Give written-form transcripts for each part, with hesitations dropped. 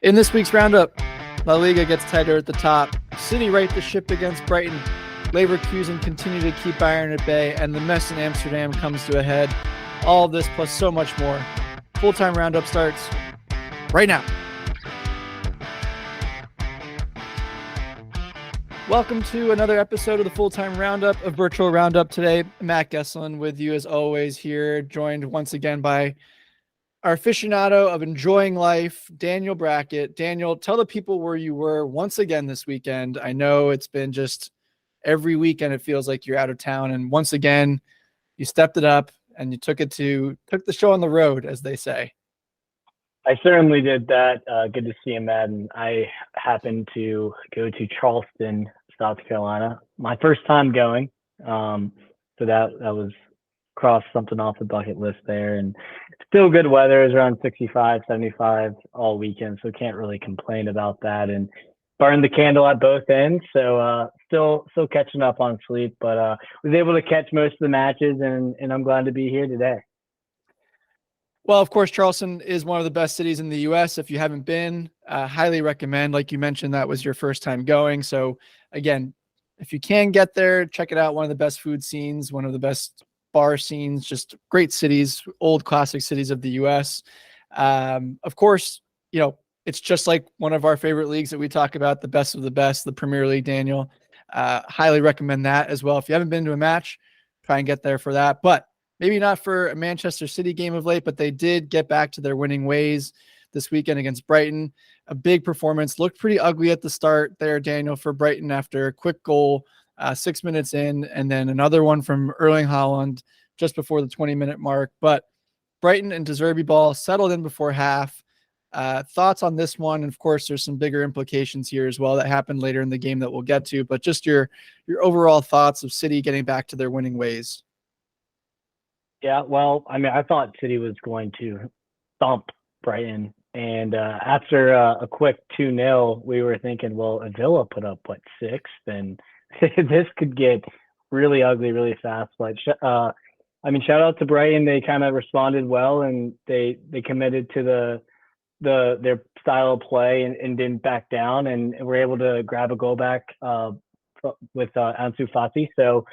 In this week's roundup, La Liga gets tighter at the top. City right the ship against Brighton. Leverkusen continue to keep Bayern at bay, and the mess in Amsterdam comes to a head. All of this plus so much more. Full-time roundup starts right now. Welcome to another episode of the Full-Time Roundup of Virtual Roundup. Today, Matt Gesslin with you as always here, joined once again by our aficionado of enjoying life, Daniel Brackett. Daniel, tell the people where you were once again this weekend. I know it's been just every weekend it feels like you're out of town, and once again you stepped it up and you took the show on the road, as they say. I certainly did that. Good to see you, Matt. And I happened to go to Charleston, South Carolina. My first time going. So that was crossed something off the bucket list there. And still good weather. It was around 65, 75 all weekend. So can't really complain about that. And burned the candle at both ends. So still catching up on sleep, but was able to catch most of the matches, and I'm glad to be here today. Well, of course, Charleston is one of the best cities in the U.S. If you haven't been, highly recommend. Like you mentioned, that was your first time going. So again, if you can get there, check it out. One of the best food scenes, one of the best bar scenes, just great cities, old classic cities of the U.S. Of course, it's just like one of our favorite leagues that we talk about, the best of the best, the Premier League, Daniel. Highly recommend that as well. If you haven't been to a match, try and get there for that. But maybe not for a Manchester City game of late, but they did get back to their winning ways this weekend against Brighton. A big performance. Looked pretty ugly at the start there, Daniel, for Brighton after a quick goal 6 minutes in, and then another one from Erling Haaland just before the 20-minute mark. But Brighton and De Zerbi ball settled in before half. Thoughts on this one? And of course, there's some bigger implications here as well that happened later in the game that we'll get to, but just your overall thoughts of City getting back to their winning ways. Yeah, well, I mean, I thought City was going to thump Brighton. And after a quick 2-0, we were thinking, well, if Villa put up, 6, then this could get really ugly really fast. But, shout out to Brighton. They kind of responded well, and they committed to their style of play and didn't back down, and were able to grab a goal back with Ansu Fati. So,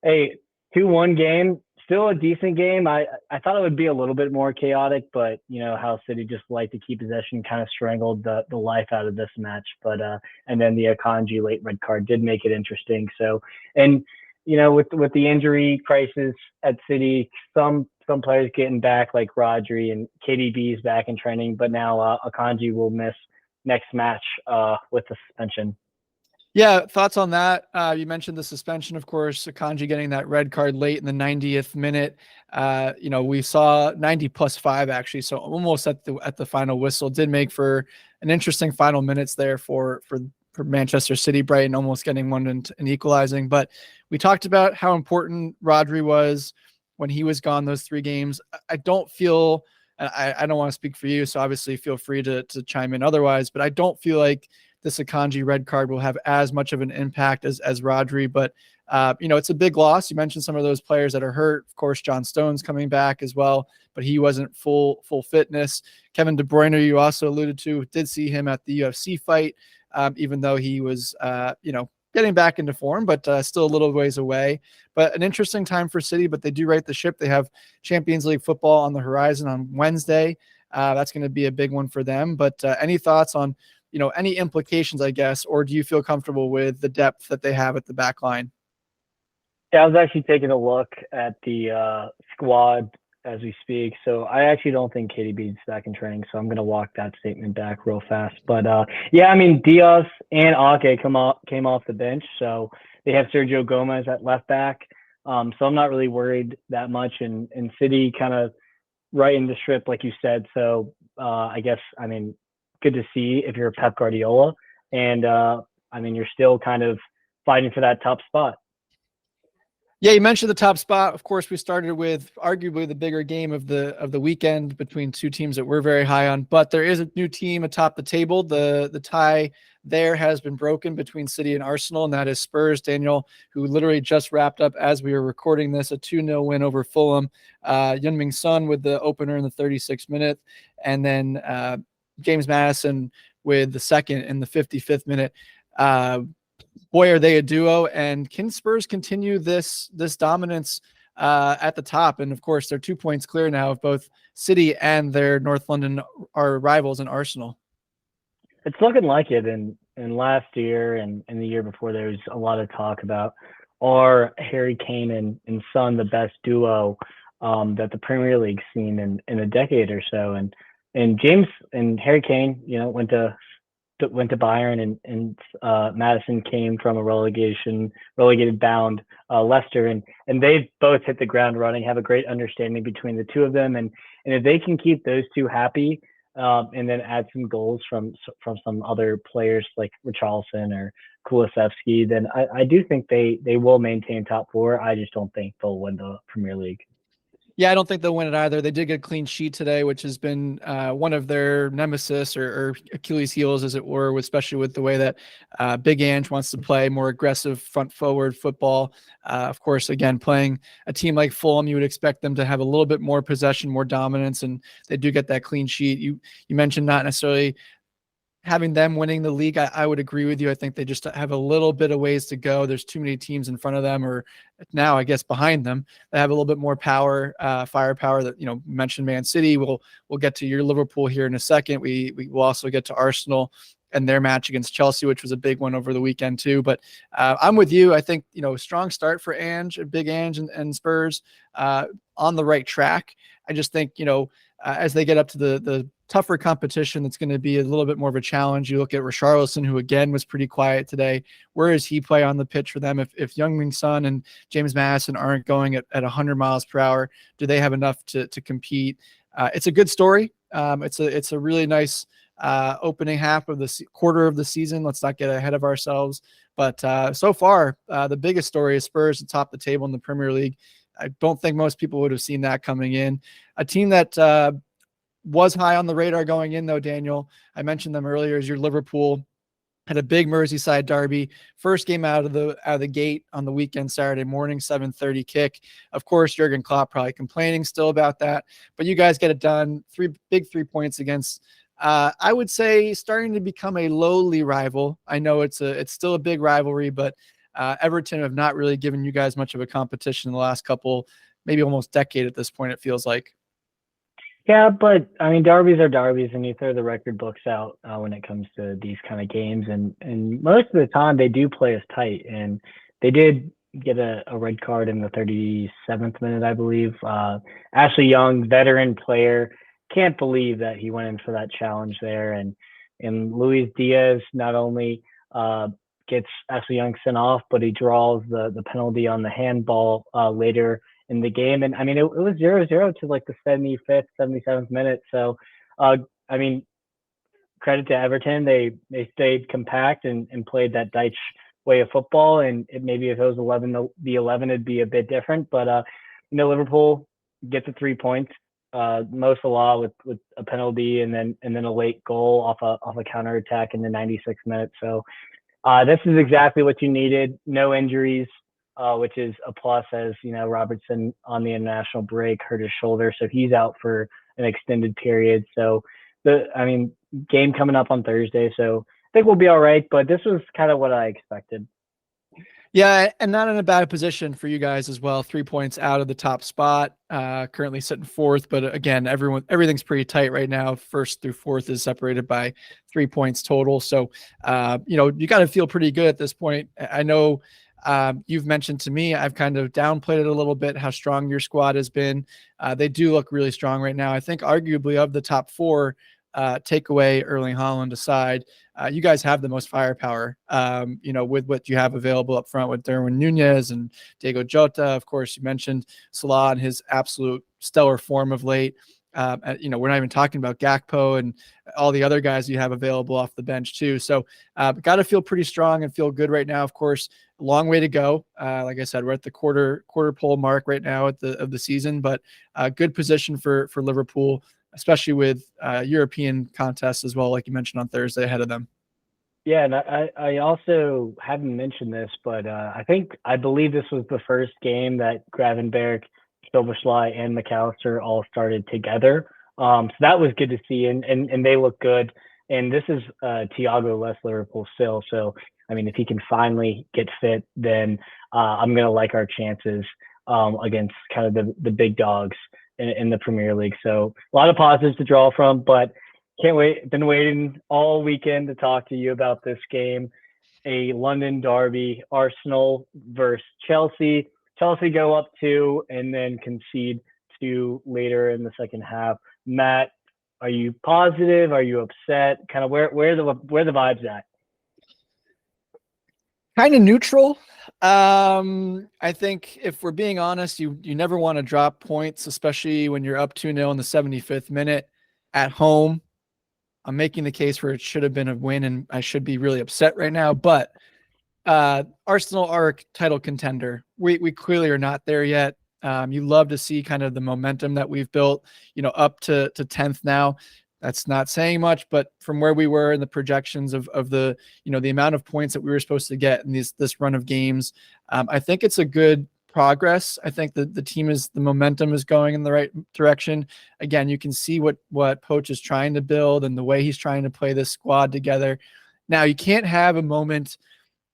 a 2-1 game. Still a decent game. I thought it would be a little bit more chaotic, but how City just like to keep possession kind of strangled the life out of this match. But and then the Akanji late red card did make it interesting. So, and with the injury crisis at City, some players getting back like Rodri, and KDB is back in training, but now Akanji will miss next match with the suspension. Yeah, thoughts on that? You mentioned the suspension, of course, Akanji getting that red card late in the 90th minute. We saw 90+5 actually, so almost at the final whistle. Did make for an interesting final minutes there for Manchester City. Brighton almost getting one and equalizing. But we talked about how important Rodri was when he was gone those 3 games. I don't feel, I don't want to speak for you, so obviously feel free to chime in otherwise, but I don't feel like this Akanji red card will have as much of an impact as Rodri, but it's a big loss. You mentioned some of those players that are hurt. Of course, John Stones coming back as well, but he wasn't full fitness. Kevin De Bruyne, you also alluded to, did see him at the UFC fight, even though he was, getting back into form, but still a little ways away. But an interesting time for City, but they do right the ship. They have Champions League football on the horizon on Wednesday. That's going to be a big one for them. But any thoughts on any implications, I guess, or do you feel comfortable with the depth that they have at the back line? Yeah, I was actually taking a look at the squad as we speak. So I actually don't think KDB is back in training. So I'm going to walk that statement back real fast. But yeah, I mean, Diaz and Ake came off the bench. So they have Sergio Gomez at left back. So I'm not really worried that much. And City kind of right in the strip, like you said. So I guess, good to see if you're Pep Guardiola, and you're still kind of fighting for that top spot. Yeah, you mentioned the top spot. Of course, we started with arguably the bigger game of the weekend between 2 teams that we're very high on, but there is a new team atop the table. The tie there has been broken between City and Arsenal, and that is Spurs, Daniel, who literally just wrapped up as we were recording this, a 2-0 win over Fulham. Heung-min Son with the opener in the 36th minute, and then James Madison with the second in the 55th minute. Boy, are they a duo, and can Spurs continue this dominance at the top? And of course, they're 2 points clear now of both City and their North London are rivals in Arsenal. It's looking like it. And last year and the year before, there was a lot of talk about are Harry Kane and Son the best duo that the Premier League's seen in a decade or so. And James and Harry Kane, went to Bayern, and Madison came from a relegated bound Leicester, and they've both hit the ground running, have a great understanding between the two of them, and if they can keep those two happy, and then add some goals from some other players like Richarlison or Kulusevski, then I do think they will maintain top four. I just don't think they'll win the Premier League. Yeah, I don't think they'll win it either. They did get a clean sheet today, which has been one of their nemesis or Achilles heels, as it were, especially with the way that Big Ange wants to play more aggressive front forward football. Of course, again, playing a team like Fulham, you would expect them to have a little bit more possession, more dominance, and they do get that clean sheet. You mentioned not necessarily having them winning the league. I would agree with you. I think they just have a little bit of ways to go. There's too many teams in front of them, or now I guess behind them, that have a little bit more power, firepower. That mentioned Man City. We'll get to your Liverpool here in a second. We will also get to Arsenal and their match against Chelsea, which was a big one over the weekend too. But I'm with you. I think strong start for Big Ange and Spurs on the right track. I just think as they get up to the tougher competition, that's going to be a little bit more of a challenge. You look at Richarlison, who again was pretty quiet today. Where does he play on the pitch for them? If Heung-min Son and James Madison aren't going at 100 miles per hour, do they have enough to compete? It's a good story. It's a really nice opening half of the quarter of the season. Let's not get ahead of ourselves. But so far, the biggest story is Spurs atop the table in the Premier League. I don't think most people would have seen that coming in. A team that was high on the radar going in, though, Daniel, I mentioned them earlier, is your Liverpool. Had a big Merseyside derby, first game out of the gate on the weekend, Saturday morning, 7:30 kick. Of course, Jurgen Klopp probably complaining still about that, but you guys get it done. 3 points against, I would say, starting to become a lowly rival. I know it's still a big rivalry, but Everton have not really given you guys much of a competition in the last couple, maybe almost decade at this point, it feels like. Yeah, but I mean, derbies are derbies, and you throw the record books out when it comes to these kind of games, and most of the time they do play us tight, and they did get a red card in the 37th minute, I believe. Ashley Young, veteran player, can't believe that he went in for that challenge there, and Luis Diaz not only gets Ashley Young sent off, but he draws the penalty on the handball later in the game. And I mean, it was 0-0 to like the 75th, 77th minute. So, I mean, credit to Everton. They stayed compact and played that Dyche way of football. And maybe if it was 11, it'd be a bit different. But, Liverpool gets the 3 points. Mo Salah with a penalty and then a late goal off a counterattack in the 96th minute. So this is exactly what you needed. No injuries. Which is a plus, as Robertson on the international break hurt his shoulder, so he's out for an extended period. So game coming up on Thursday, so I think we'll be all right. But this was kind of what I expected. Yeah, and not in a bad position for you guys as well. 3 points out of the top spot, currently sitting fourth. But again, everything's pretty tight right now. First through fourth is separated by 3 points total. So, you got to feel pretty good at this point. I know. You've mentioned to me, I've kind of downplayed it a little bit, how strong your squad has been. They do look really strong right now. I think arguably of the top four, take away Erling Haaland aside, you guys have the most firepower, with what you have available up front with Darwin Nunez and Diego Jota. Of course, you mentioned Salah and his absolute stellar form of late. We're not even talking about Gakpo and all the other guys you have available off the bench too. So got to feel pretty strong and feel good right now. Of course, a long way to go. Like I said, we're at the quarter pole mark right now of the season, but good position for Liverpool, especially with European contests as well, like you mentioned on Thursday ahead of them. Yeah, and I also haven't mentioned this, but I believe this was the first game that Gravenberch, Silverschlei, and McAllister all started together So that was good to see, and they look good. And this is Thiago less Liverpool still. So I mean, if he can finally get fit, then I'm gonna like our chances against kind of the big dogs in the Premier League. So a lot of positives to draw from, but can't wait. Been waiting all weekend to talk to you about this game, a London derby, Arsenal versus Chelsea. Chelsea go up 2 and then concede 2 later in the second half. Matt, are you positive? Are you upset? Kind of where the vibes at? Kind of neutral. I think if we're being honest, you never want to drop points, especially when you're up 2-0 in the 75th minute at home. I'm making the case where it should have been a win, and I should be really upset right now. But Arsenal are a title contender. We clearly are not there yet. You love to see kind of the momentum that we've built, up to 10th now. That's not saying much, but from where we were in the projections of the, the amount of points that we were supposed to get in this run of games, I think it's a good progress. I think that the momentum is going in the right direction. Again, you can see what Poch is trying to build and the way he's trying to play this squad together. Now, you can't have a moment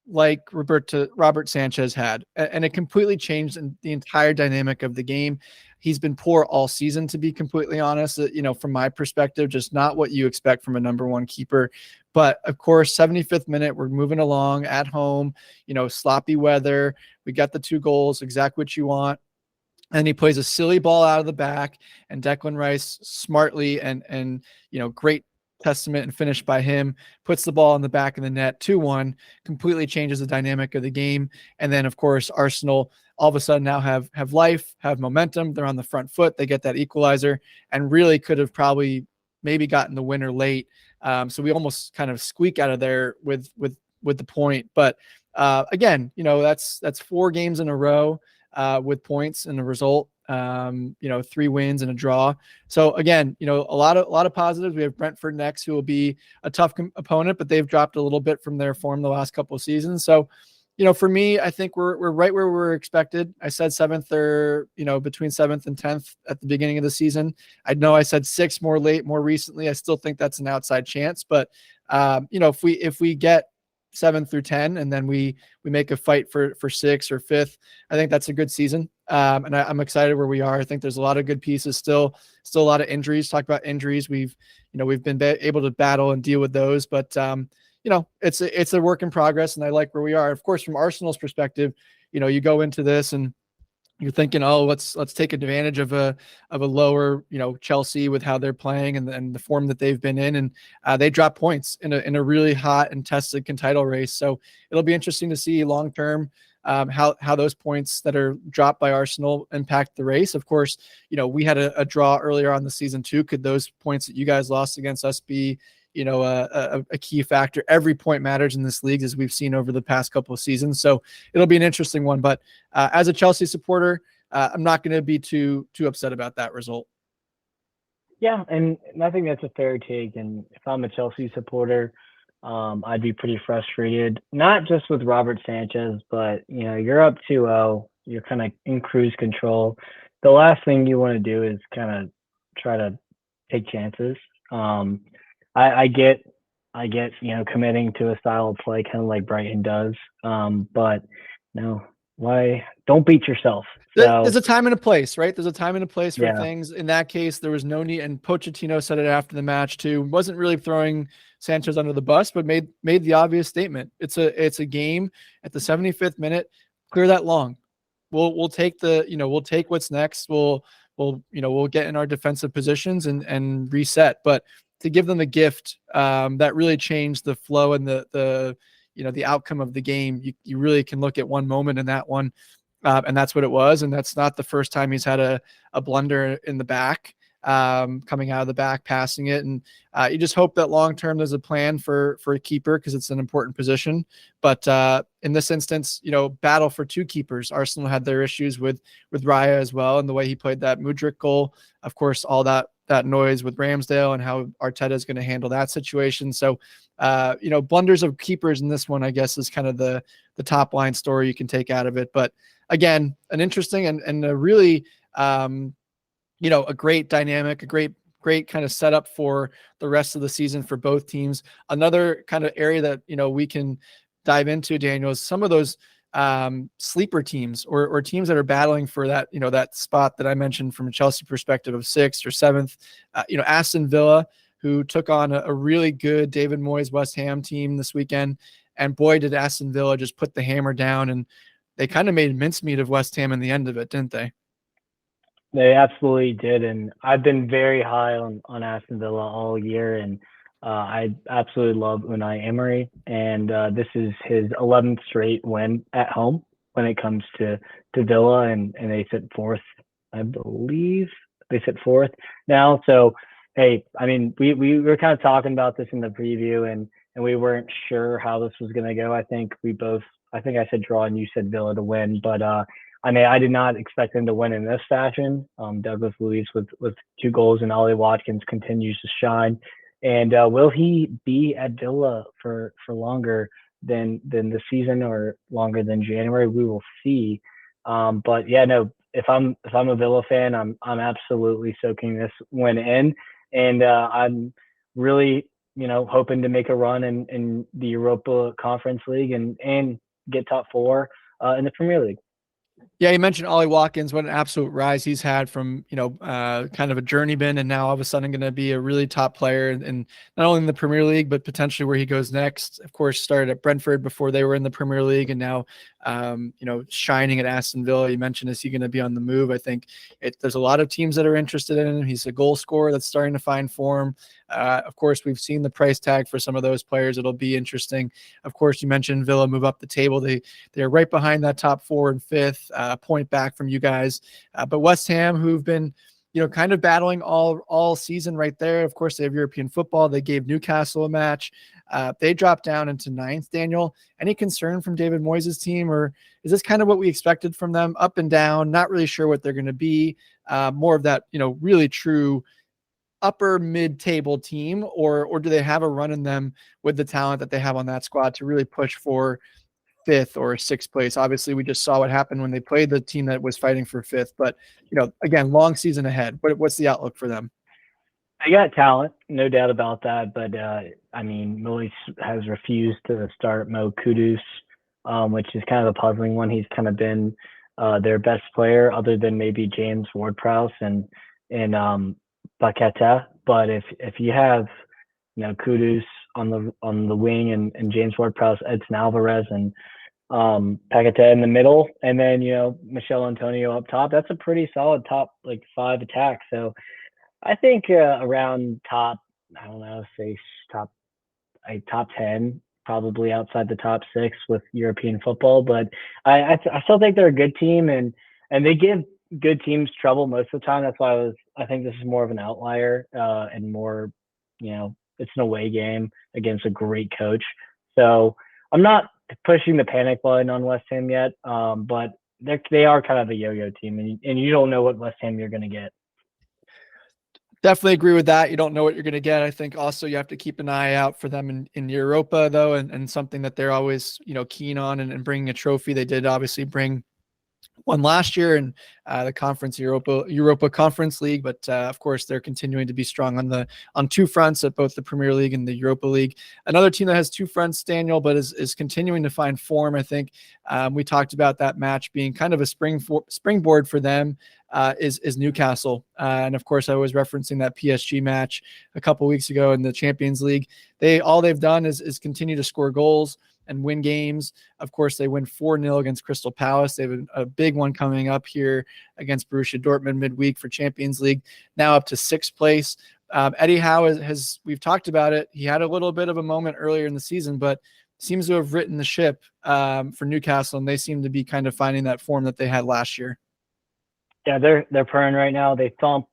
like Robert Sanchez had, and it completely changed the entire dynamic of the game. He's been poor all season, to be completely honest, from my perspective, just not what you expect from a number one keeper. But of course, 75th minute, we're moving along at home, sloppy weather. We got the 2 goals, exactly what you want. And he plays a silly ball out of the back, and Declan Rice smartly and great testament and finish by him, puts the ball in the back of the net, 2-1, completely changes the dynamic of the game. And then, of course, Arsenal all of a sudden now have life, have momentum. They're on the front foot. They get that equalizer and really could have probably maybe gotten the winner late. So we almost kind of squeak out of there with the point. But again, that's 4 games in a row with points and a result. 3 wins and a draw. So again, a lot of positives. We have Brentford next, who will be a tough opponent, but they've dropped a little bit from their form the last couple of seasons. So, for me, I think we're right where we were expected. I said 7th or, between 7th and 10th at the beginning of the season. I know I said 6 more recently. I still think that's an outside chance, but if we get 7 through 10, and then we make a fight for 6 or 5th, I think that's a good season. And I'm excited where we are. I think there's a lot of good pieces, still a lot of injuries. Talk about injuries. We've been able to battle and deal with those, but it's a work in progress, and I like where we are. Of course, from Arsenal's perspective, you go into this and you're thinking, oh, let's take advantage of a lower, Chelsea with how they're playing and the form that they've been in, and they drop points in a really hot and tested title race. So it'll be interesting to see long term how those points that are dropped by Arsenal impact the race. Of course, we had a draw earlier on the season too. Could those points that you guys lost against us be a key factor? Every point matters in this league, as we've seen over the past couple of seasons. So it'll be an interesting one. But as a Chelsea supporter, I'm not going to be too upset about that result. Yeah, and I think that's a fair take. And if I'm a Chelsea supporter, I'd be pretty frustrated, not just with Robert Sanchez, but you're up 2-0, you're kind of in cruise control. The last thing you want to do is kind of try to take chances. I get committing to a style of play kind of like Brighton does, but why don't beat yourself? So, there's a time and a place, right? There's a time and a place for things. In that case, there was no need, and Pochettino said it after the match too. Wasn't really throwing Sanchez under the bus, but made the obvious statement. It's a game at the 75th minute. Clear that long. We'll take we'll take what's next. We'll get in our defensive positions and reset. But to give them a gift that really changed the flow and the outcome of the game, you really can look at one moment in that one. And that's what it was. And that's not the first time he's had a blunder in the back, coming out of the back, passing it. And you just hope that long-term there's a plan for a keeper, because it's an important position. But in this instance, battle for 2 keepers. Arsenal had their issues with Raya as well, and the way he played that Mudryk goal. Of course, all that noise with Ramsdale and how Arteta is going to handle that situation. So, blunders of keepers in this one, I guess, is kind of the top line story you can take out of it. But again, an interesting and a really, a great dynamic, a great great kind of setup for the rest of the season for both teams. Another kind of area that, we can dive into, Daniel, is some of those sleeper teams or teams that are battling for that, that spot that I mentioned from a Chelsea perspective of 6th or 7th. Aston Villa, who took on a really good David Moyes West Ham team this weekend. And boy, did Aston Villa just put the hammer down, and they kind of made mincemeat of West Ham in the end of it, didn't they? They absolutely did, and I've been very high on Aston Villa all year, and I absolutely love Unai Emery, and this is his 11th straight win at home when it comes to Villa, and they sit 4th, I believe. They sit 4th now. So, hey, I mean, we were kind of talking about this in the preview, and we weren't sure how this was going to go. I think I said draw and you said Villa to win, but I mean, I did not expect them to win in this fashion. Douglas Luiz with 2 goals, and Ollie Watkins continues to shine. And will he be at Villa for longer than the season or longer than January? We will see. But yeah, no. If I'm a Villa fan, I'm absolutely soaking this win in, and I'm really hoping to make a run in the Europa Conference League and get top 4 in the Premier League. Yeah, you mentioned Ollie Watkins. What an absolute rise he's had from, kind of a journeyman, and now all of a sudden going to be a really top player, and not only in the Premier League, but potentially where he goes next. Of course, started at Brentford before they were in the Premier League, and now, shining at Aston Villa. You mentioned, is he going to be on the move? I think there's a lot of teams that are interested in him. He's a goal scorer that's starting to find form. Of course, we've seen the price tag for some of those players. It'll be interesting. Of course, you mentioned Villa move up the table. They're right behind that top 4 and 5th, point back from you guys. But West Ham, who've been, kind of battling all season right there. Of course, they have European football. They gave Newcastle a match. They dropped down into 9th. Daniel, any concern from David Moyes' team, or is this kind of what we expected from them? Up and down, not really sure what they're going to be. More of that, really true upper mid-table team, or do they have a run in them with the talent that they have on that squad to really push for 5th or 6th place? Obviously, we just saw what happened when they played the team that was fighting for 5th, but again, long season ahead. What's the outlook for them? They got talent, no doubt about that, but I mean, Moyes has refused to start Mo Kudus, which is kind of a puzzling one. He's kind of been their best player, other than maybe James Ward-Prowse and Paqueta. But if you have Kudus on the wing and James Ward-Prowse, Edson Alvarez, and Paqueta in the middle, and then Michel Antonio up top, that's a pretty solid top 5 attack. So I think around top, I don't know, say top 10, probably outside the top 6 with European football. But I still think they're a good team, and they give good teams trouble most of the time. That's why I think this is more of an outlier, and more, it's an away game against a great coach. So I'm not pushing the panic button on West Ham yet, but they are kind of a yo-yo team, and you don't know what West Ham you're going to get. Definitely agree with that. You don't know what you're going to get. I think also you have to keep an eye out for them in Europa, though, and something that they're always, keen on and bringing a trophy. They did obviously bring one last year in the Europa Conference League, but of course they're continuing to be strong on 2 fronts at both the Premier League and the Europa League. Another team that has 2 fronts, Daniel, but is continuing to find form. I think we talked about that match being kind of a springboard for them. Is Newcastle, and of course I was referencing that PSG match a couple weeks ago in the Champions League. All they've done is continue to score goals and win games. Of course, they win 4-0 against Crystal Palace. They have a big one coming up here against Borussia Dortmund midweek for Champions League, now up to 6th place. Eddie Howe we've talked about it. He had a little bit of a moment earlier in the season, but seems to have written the ship for Newcastle, and they seem to be kind of finding that form that they had last year. Yeah, they're purring right now. They thump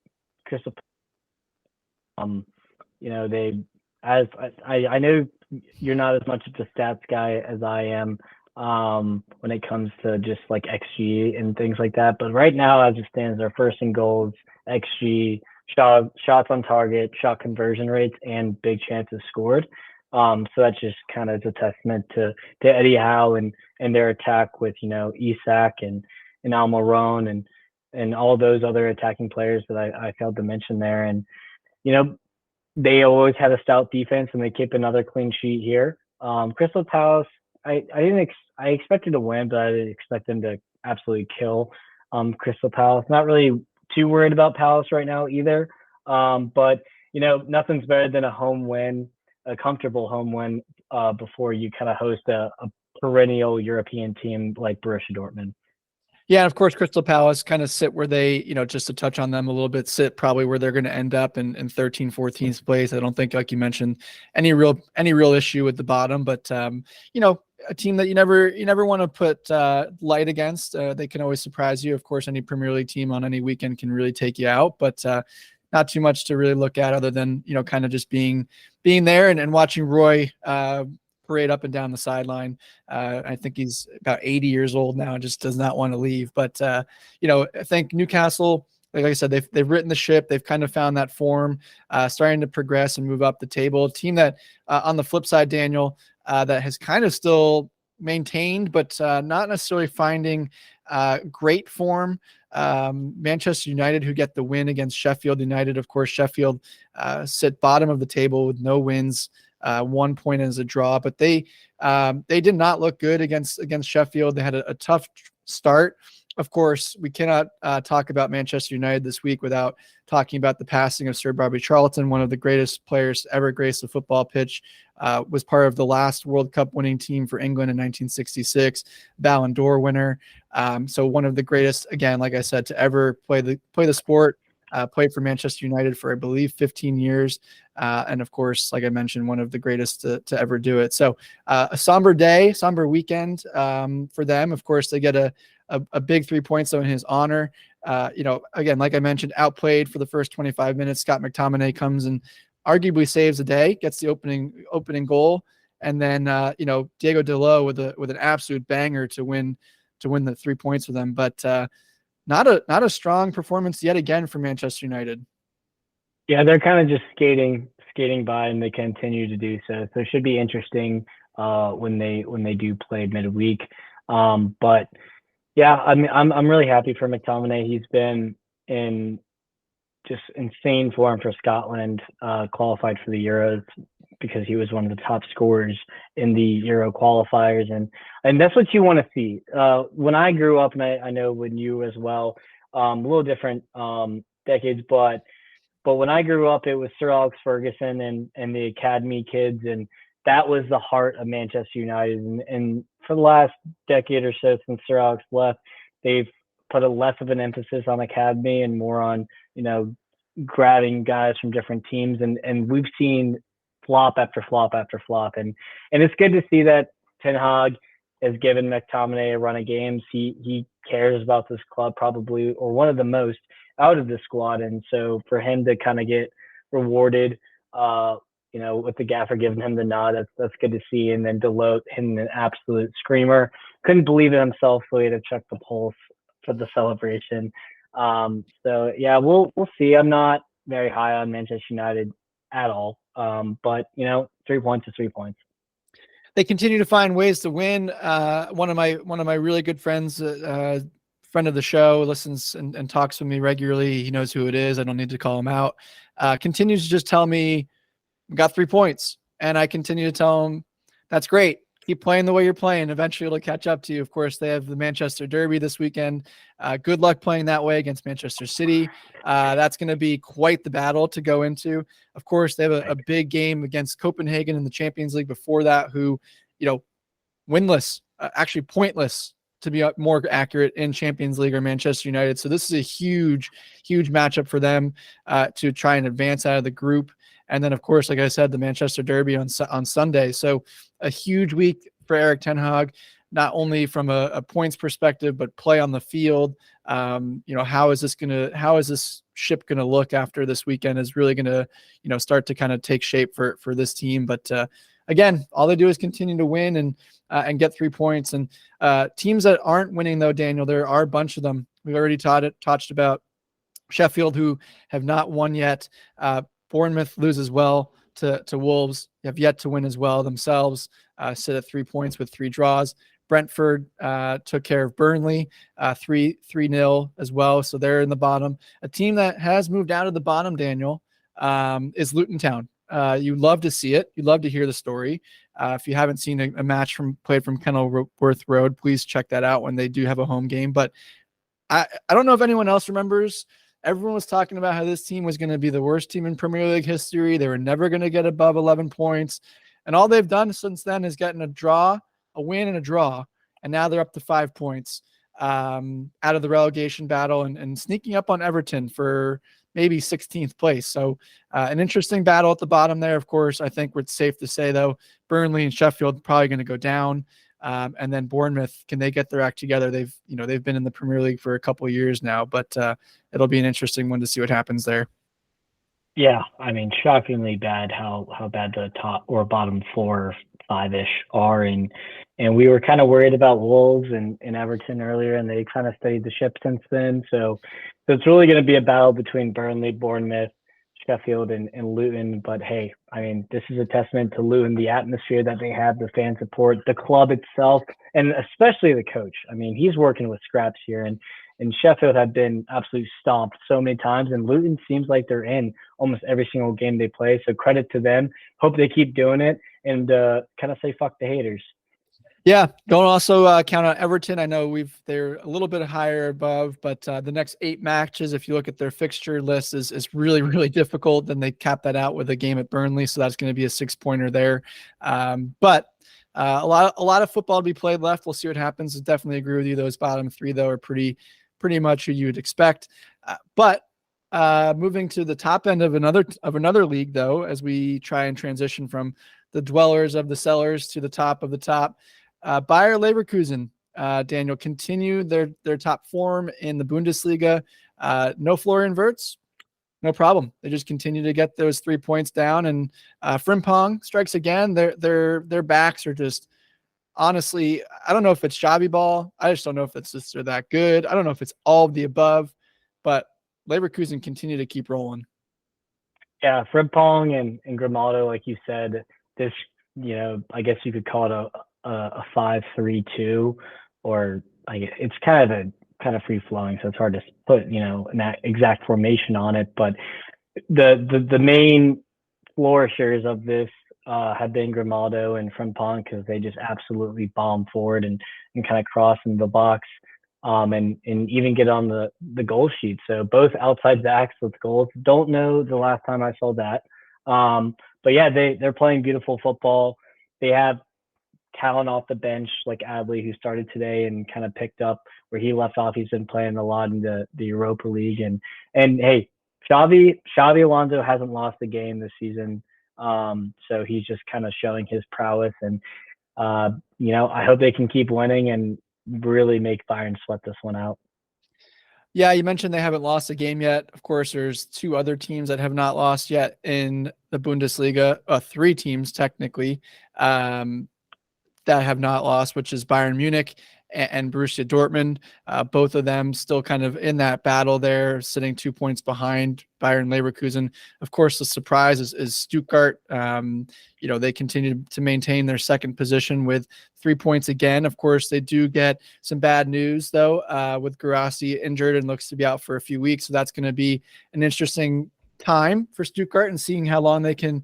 Crystal. I know you're not as much of a stats guy as I am when it comes to just XG and things like that. But right now, as it stands, they're first in goals, XG, shots on target, shot conversion rates, and big chances scored. So that's just kind of a testament to Eddie Howe and their attack with Isak and Almiron and all those other attacking players that I failed to mention there. And they always had a stout defense, and they keep another clean sheet here. Crystal Palace, I expected to win, but I didn't expect them to absolutely kill Crystal Palace. Not really too worried about Palace right now either. But nothing's better than a home win, a comfortable home win before you kind of host a perennial European team like Borussia Dortmund. Yeah, and of course, Crystal Palace kind of sit where they, just to touch on them a little bit, sit probably where they're going to end up in 13th, 14th place. I don't think, like you mentioned, any real issue with the bottom, but a team that you never want to put light against. They can always surprise you. Of course, any Premier League team on any weekend can really take you out, but not too much to really look at other than kind of just being there and watching Roy parade up and down the sideline. I think he's about 80 years old now and just does not want to leave. But, I think Newcastle, like I said, they've written the ship. They've kind of found that form, starting to progress and move up the table. A team that, on the flip side, Daniel, that has kind of still maintained, but not necessarily finding great form. Manchester United, who get the win against Sheffield United. Of course, Sheffield sit bottom of the table with no wins. 1 point as a draw, but they did not look good against Sheffield. They had a tough start. Of course, we cannot talk about Manchester United this week without talking about the passing of Sir Bobby Charlton, one of the greatest players to ever grace the football pitch. Was part of the last World Cup winning team for England in 1966, Ballon d'Or winner. So one of the greatest, again, like I said, to ever play the sport. Played for Manchester United for, I believe, 15 years. And of course, like I mentioned, one of the greatest to ever do it. So a somber weekend for them. Of course, they get a big 3 points though in his honor. Again, like I mentioned, outplayed for the first 25 minutes. Scott McTominay comes and arguably saves the day, gets the opening goal. And then, Diego Dalot with an absolute banger to win the 3 points for them. But, not a strong performance yet again for Manchester United. Yeah, they're kind of just skating by, and they continue to do so. So it should be interesting when they do play midweek. But yeah, I mean, I'm really happy for McTominay. He's been in just insane form for Scotland. Qualified for the Euros because he was one of the top scorers in the Euro qualifiers, and that's what you want to see. When I grew up, and I know when you as well, a little different decades, but when I grew up, it was Sir Alex Ferguson and the academy kids, and that was the heart of Manchester United. And for the last decade or so since Sir Alex left, they've put a less of an emphasis on academy and more on grabbing guys from different teams, and we've seen flop after flop after flop, and it's good to see that Ten Hag has given McTominay a run of games. He cares about this club probably, or one of the most out of the squad, and so for him to kind of get rewarded, with the gaffer giving him the nod, that's good to see. And then Dalot hitting an absolute screamer, couldn't believe it himself, so he had to check the pulse for the celebration. So yeah, we'll see. I'm not very high on Manchester United at all. But 3 points is 3 points. They continue to find ways to win. One of my really good friends, friend of the show, listens and talks with me regularly. He knows who it is. I don't need to call him out. Continues to just tell me, we got 3 points. And I continue to tell him, that's great. Keep playing the way you're playing. Eventually it'll catch up to you. Of course, they have the Manchester Derby this weekend. Good luck playing that way against Manchester City. That's going to be quite the battle to go into. Of course, they have a big game against Copenhagen in the Champions League before that, who, winless, actually pointless to be more accurate in Champions League or Manchester United. So this is a huge, huge matchup for them to try and advance out of the group. And then, of course, like I said, the Manchester Derby on Sunday. So a huge week for Erik ten Hag, not only from a points perspective, but play on the field. How is this ship going to look after this weekend is really going to, start to kind of take shape for this team. But again, all they do is continue to win and get 3 points. And teams that aren't winning, though, Daniel, there are a bunch of them. We've already touched about Sheffield, who have not won yet. Bournemouth loses well to Wolves. They have yet to win as well themselves. Sit at 3 points with 3 draws. Brentford took care of Burnley 3-0 as well. So they're in the bottom. A team that has moved out of the bottom, Daniel, is Luton Town. You love to see it. You love to hear the story. If you haven't seen a match played from Kenilworth Road, please check that out when they do have a home game. But I don't know if anyone else remembers. Everyone was talking about how this team was going to be the worst team in Premier League history. They were never going to get above 11 points. And all they've done since then is gotten a win and a draw. And now they're up to 5 points out of the relegation battle and sneaking up on Everton for maybe 16th place. So an interesting battle at the bottom there. Of course, I think it's safe to say, though, Burnley and Sheffield probably going to go down. And then Bournemouth, can they get their act together? They've been in the Premier League for a couple of years now, but it'll be an interesting one to see what happens there. Yeah, I mean, shockingly bad how bad the top or bottom 4 or 5-ish are, and we were kind of worried about Wolves and Everton earlier, and they kind of steadied the ship since then. So it's really going to be a battle between Burnley, Bournemouth, Sheffield, and Luton. But hey, I mean, this is a testament to Luton, the atmosphere that they have, the fan support, the club itself, and especially the coach. I mean, he's working with scraps here, and Sheffield have been absolutely stomped so many times, and Luton seems like they're in almost every single game they play. So credit to them. Hope they keep doing it, and kind of say fuck the haters. Yeah, don't also count on Everton. I know they're a little bit higher above, but the next 8 matches, if you look at their fixture list, is really, really difficult. Then they cap that out with a game at Burnley, so that's going to be a 6-pointer there. But a lot of football to be played left. We'll see what happens. I definitely agree with you. Those bottom 3, though, are pretty much who you would expect. But moving to the top end of another league, though, as we try and transition from the dwellers of the cellars to the top of the top. Bayer Leverkusen, Daniel, continue their top form in the Bundesliga. No Florian Wirtz, no problem. They just continue to get those 3 points down, and Frimpong strikes again. Their backs are just, honestly, I don't know if it's Xavi ball. I just don't know if it's just they're that good. I don't know if it's all of the above, but Leverkusen continue to keep rolling. Yeah, Frimpong and Grimaldo, like you said, this, I guess you could call it a 5-3-2, or it's kind of free flowing, so it's hard to put an exact formation on it. But the main flourishers of this have been Grimaldo and Frimpong, because they just absolutely bomb forward and kind of cross into the box, and even get on the goal sheet. So both outside backs with goals. Don't know the last time I saw that. But yeah, they're playing beautiful football. They have talent off the bench like Adley, who started today and kind of picked up where he left off. He's been playing a lot in the Europa League, and hey, Xavi Alonso hasn't lost a game this season, so he's just kind of showing his prowess, and I hope they can keep winning and really make Bayern sweat this one out. Yeah, you mentioned they haven't lost a game yet. Of course, there's 2 other teams that have not lost yet in the Bundesliga. 3 teams technically that have not lost, which is Bayern Munich and Borussia Dortmund. Both of them still kind of in that battle there, sitting 2 points behind Bayern Leverkusen. Of course, the surprise is Stuttgart. They continue to maintain their second position with 3 points again. Of course, they do get some bad news, though, with Guirassy injured and looks to be out for a few weeks. So that's going to be an interesting time for Stuttgart and seeing how long they can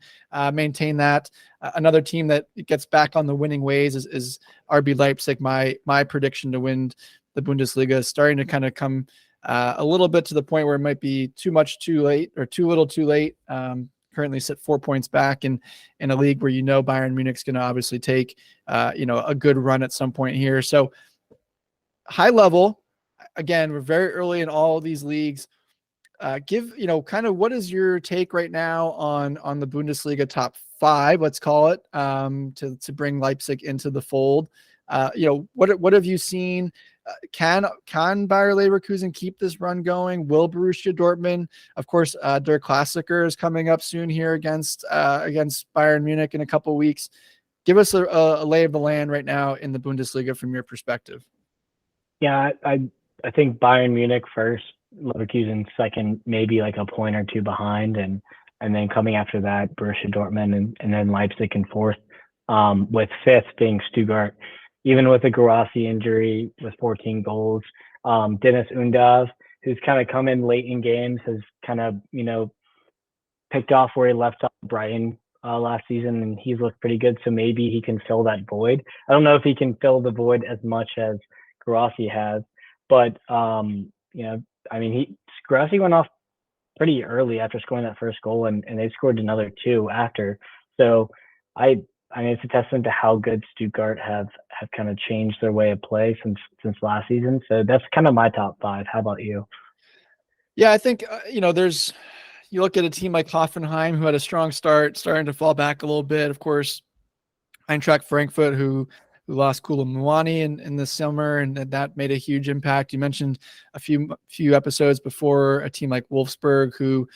maintain that. Another team that gets back on the winning ways is RB Leipzig. My prediction to win the Bundesliga is starting to kind of come a little bit to the point where it might be too much too late, or too little too late. Currently sit 4 points back in a league where Bayern Munich's going to obviously take a good run at some point here. So high level, again, we're very early in all these leagues. Give kind of what is your take right now on the Bundesliga top 5, let's call it, to bring Leipzig into the fold. What have you seen? Can Bayer Leverkusen keep this run going? Will Borussia Dortmund, of course, Der Klassiker is coming up soon here against Bayern Munich in a couple of weeks. Give us a lay of the land right now in the Bundesliga from your perspective. Yeah, I think Bayern Munich first, Leverkusen second, maybe like a point or 2 behind, and then coming after that, Borussia Dortmund, and then Leipzig in fourth, with fifth being Stuttgart. Even with a Guirassy injury with 14 goals, Dennis Undav, who's kind of come in late in games, has kind of picked off where he left off Brighton last season, and he's looked pretty good. So maybe he can fill that void. I don't know if he can fill the void as much as Grossi has, but Grossi went off pretty early after scoring that first goal, and they scored another two after. So I mean, it's a testament to how good Stuttgart have kind of changed their way of play since last season. So that's kind of my top five. How about you? Yeah, I think you look at a team like Hoffenheim, who had a strong start, starting to fall back a little bit. Of course, Eintracht Frankfurt, who lost Kula Muani in the summer, and that made a huge impact. You mentioned a few episodes before a team like Wolfsburg, who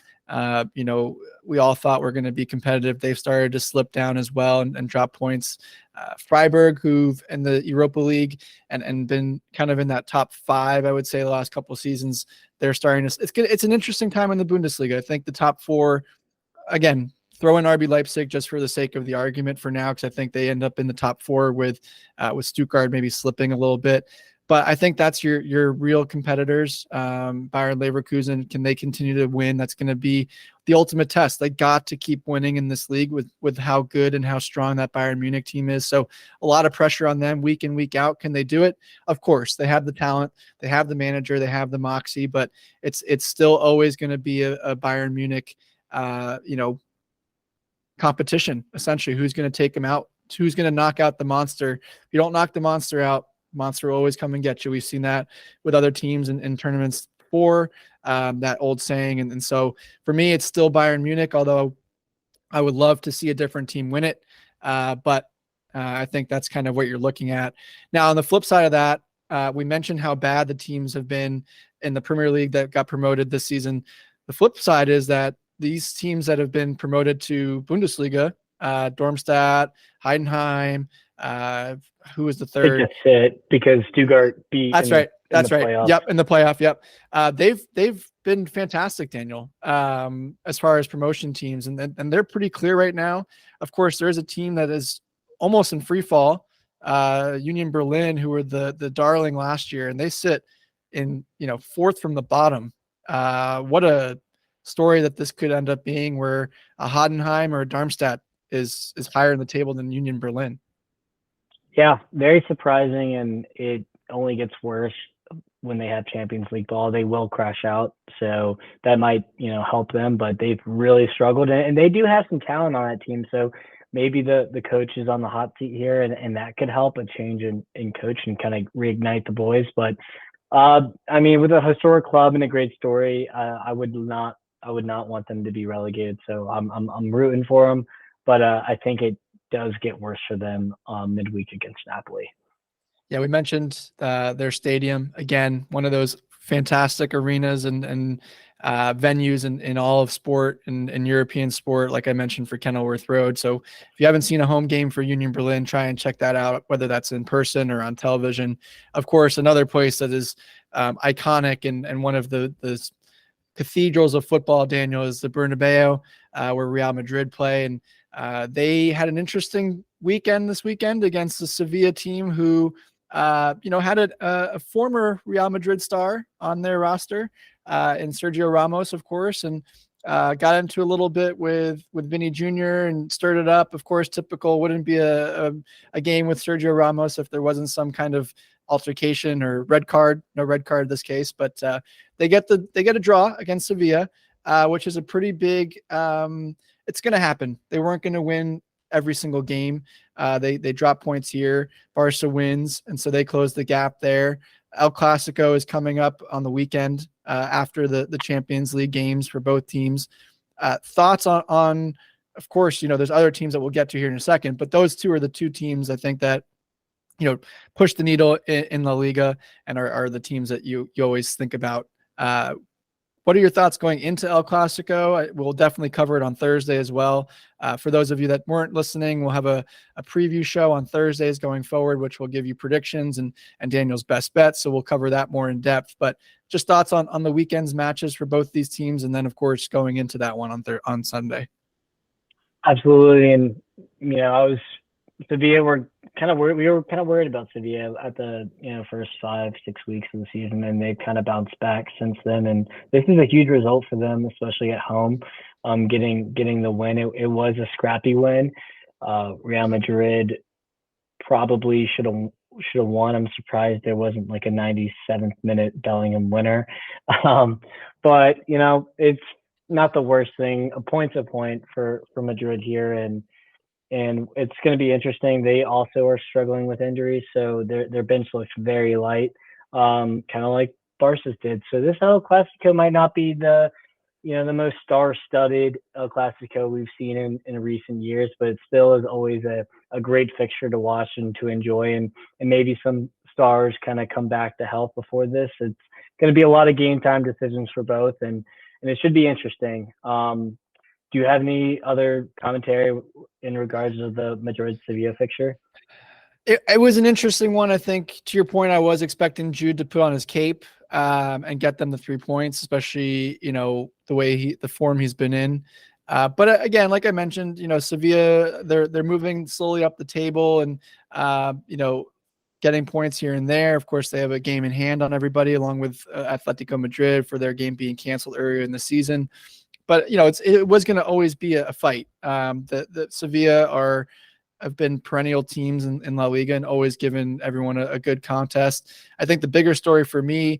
we all thought were going to be competitive. They've started to slip down as well and drop points. Freiburg, who've in the Europa League and been kind of in that top five, I would say, the last couple of seasons. They're starting to. It's an interesting time in the Bundesliga. I think the top four, again, throw in RB Leipzig just for the sake of the argument for now, because I think they end up in the top four with Stuttgart maybe slipping a little bit. But I think that's your real competitors. Bayern Leverkusen, can they continue to win? That's going to be the ultimate test. They got to keep winning in this league with how good and how strong that Bayern Munich team is. So a lot of pressure on them week in, week out. Can they do it? Of course. They have the talent. They have the manager. They have the moxie. But it's still always going to be a Bayern Munich, competition, essentially. Who's going to take them out? Who's going to knock out the monster? If you don't knock the monster out, monster will always come and get you. We've seen that with other teams in tournaments before, that old saying. And so for me, it's still Bayern Munich, although I would love to see a different team win it. But I think that's kind of what you're looking at. Now, on the flip side of that, we mentioned how bad the teams have been in the Premier League that got promoted this season. The flip side is that these teams that have been promoted to Bundesliga, Darmstadt, Heidenheim, who was the third? That's it, because Stuttgart beat. That's right. Playoff. Yep, in the playoff. Yep. They've been fantastic, Daniel, as far as promotion teams, and they're pretty clear right now. Of course, there is a team that is almost in free fall, Union Berlin, who were the darling last year, and they sit in fourth from the bottom. What a story that this could end up being, where a Heidenheim or a Darmstadt is higher in the table than Union Berlin. Yeah, very surprising, and it only gets worse when they have Champions League ball. They will crash out, so that might help them, but they've really struggled, and they do have some talent on that team, so maybe the coach is on the hot seat here, and that could help a change in coach and kind of reignite the boys. But I mean, with a historic club and a great story, I would not want them to be relegated. So I'm rooting for them, but I think it does get worse for them midweek against Napoli. Yeah, we mentioned their stadium, again, one of those fantastic arenas and venues in all of sport and European sport, like I mentioned, for Kenilworth Road. So if you haven't seen a home game for Union Berlin, try and check that out, whether that's in person or on television. Of course, another place that is iconic and one of the cathedrals of football, Daniel, is the Bernabeu, where Real Madrid play. And they had an interesting weekend this weekend against the Sevilla team, who had a former Real Madrid star on their roster, in Sergio Ramos, of course, and got into a little bit with Vinny Jr. and stirred it up. Of course, typical. Wouldn't be a game with Sergio Ramos if there wasn't some kind of altercation or red card. No red card in this case, but they get a draw against Sevilla, which is a pretty big. It's going to happen. They weren't going to win every single game. They drop points here. Barca wins, and so they close the gap there. El Clasico is coming up on the weekend after the Champions League games for both teams. Thoughts on, of course, there's other teams that we'll get to here in a second, but those two are the two teams I think that push the needle in La Liga and are the teams that you always think about. What are your thoughts going into El Clasico? We'll definitely cover it on Thursday as well. For those of you that weren't listening, we'll have a preview show on Thursdays going forward, which will give you predictions and Daniel's best bets. So we'll cover that more in depth. But just thoughts on the weekend's matches for both these teams, and then of course going into that one on Sunday. Absolutely, and Sevilla were kind of worried. We were kind of worried about Sevilla at the first 5-6 weeks of the season, and they've kind of bounced back since then. And this is a huge result for them, especially at home. Getting the win. It was a scrappy win. Real Madrid probably should have won. I'm surprised there wasn't like a 97th minute Bellingham winner. But it's not the worst thing. A point's a point for Madrid here, and it's going to be interesting. They also are struggling with injuries, so their bench looks very light, kind of like Barca's did. So this El Clasico might not be the most star-studded El Clasico we've seen in recent years, but it still is always a great fixture to watch and to enjoy, and maybe some stars kind of come back to health before this. It's going to be a lot of game time decisions for both, and it should be interesting. Do you have any other commentary in regards to the Madrid-Sevilla fixture? It was an interesting one. I think, to your point, I was expecting Jude to put on his cape and get them the 3 points, especially, the form he's been in. But again, like I mentioned, Sevilla, they're moving slowly up the table and, getting points here and there. Of course, they have a game in hand on everybody, along with Atletico Madrid for their game being canceled earlier in the season. But, it was going to always be a fight. The Sevilla have been perennial teams in La Liga and always given everyone a good contest. I think the bigger story for me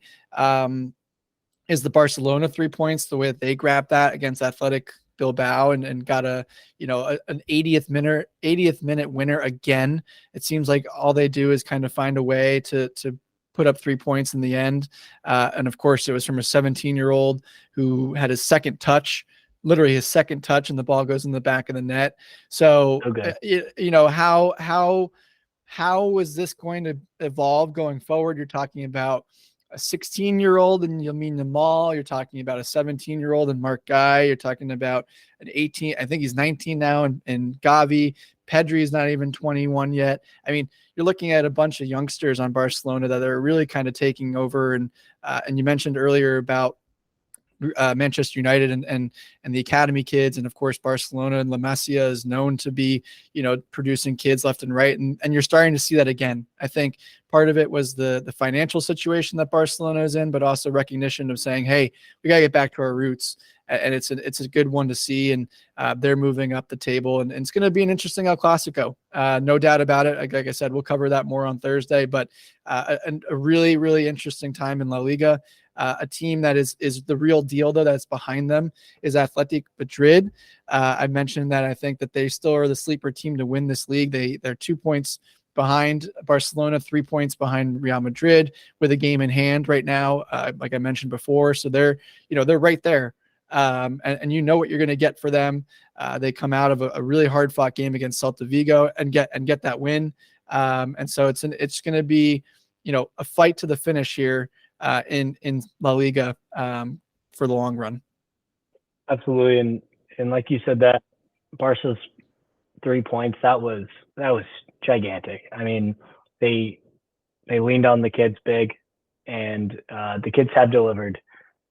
is the Barcelona 3 points, the way that they grabbed that against Athletic Bilbao and got an 80th minute winner again. It seems like all they do is kind of find a way to put up 3 points in the end. And of course it was from a 17-year-old who had his second touch, literally his second touch, and the ball goes in the back of the net. So, how is this going to evolve going forward? You're talking about a 16-year-old and Lamine Yamal. You're talking about a 17-year-old and Mark Guy. You're talking about an 18. I think he's 19 now, and Gavi. Pedri is not even 21 yet. I mean, you're looking at a bunch of youngsters on Barcelona that are really kind of taking over. And you mentioned earlier about Manchester United and the academy kids, and of course Barcelona and La Masia is known to be producing kids left and right, and you're starting to see that again. I think part of it was the financial situation that Barcelona is in, but also recognition of saying, hey, we got to get back to our roots, and it's a good one to see, and they're moving up the table, and it's going to be an interesting El Clasico, no doubt about it. Like I said, we'll cover that more on Thursday, but a really, really interesting time in La Liga. A team that is the real deal, though, that's behind them is Athletic Madrid. I mentioned that I think that they still are the sleeper team to win this league. They're 2 points behind Barcelona, 3 points behind Real Madrid with a game in hand right now, like I mentioned before. So they're right there. And what you're going to get for them. They come out of a really hard fought game against Celta Vigo and get that win. And so it's going to be, a fight to the finish here in La Liga for the long run. Absolutely, and like you said, that Barca's 3 points, that was gigantic. I mean, they leaned on the kids big, and the kids have delivered.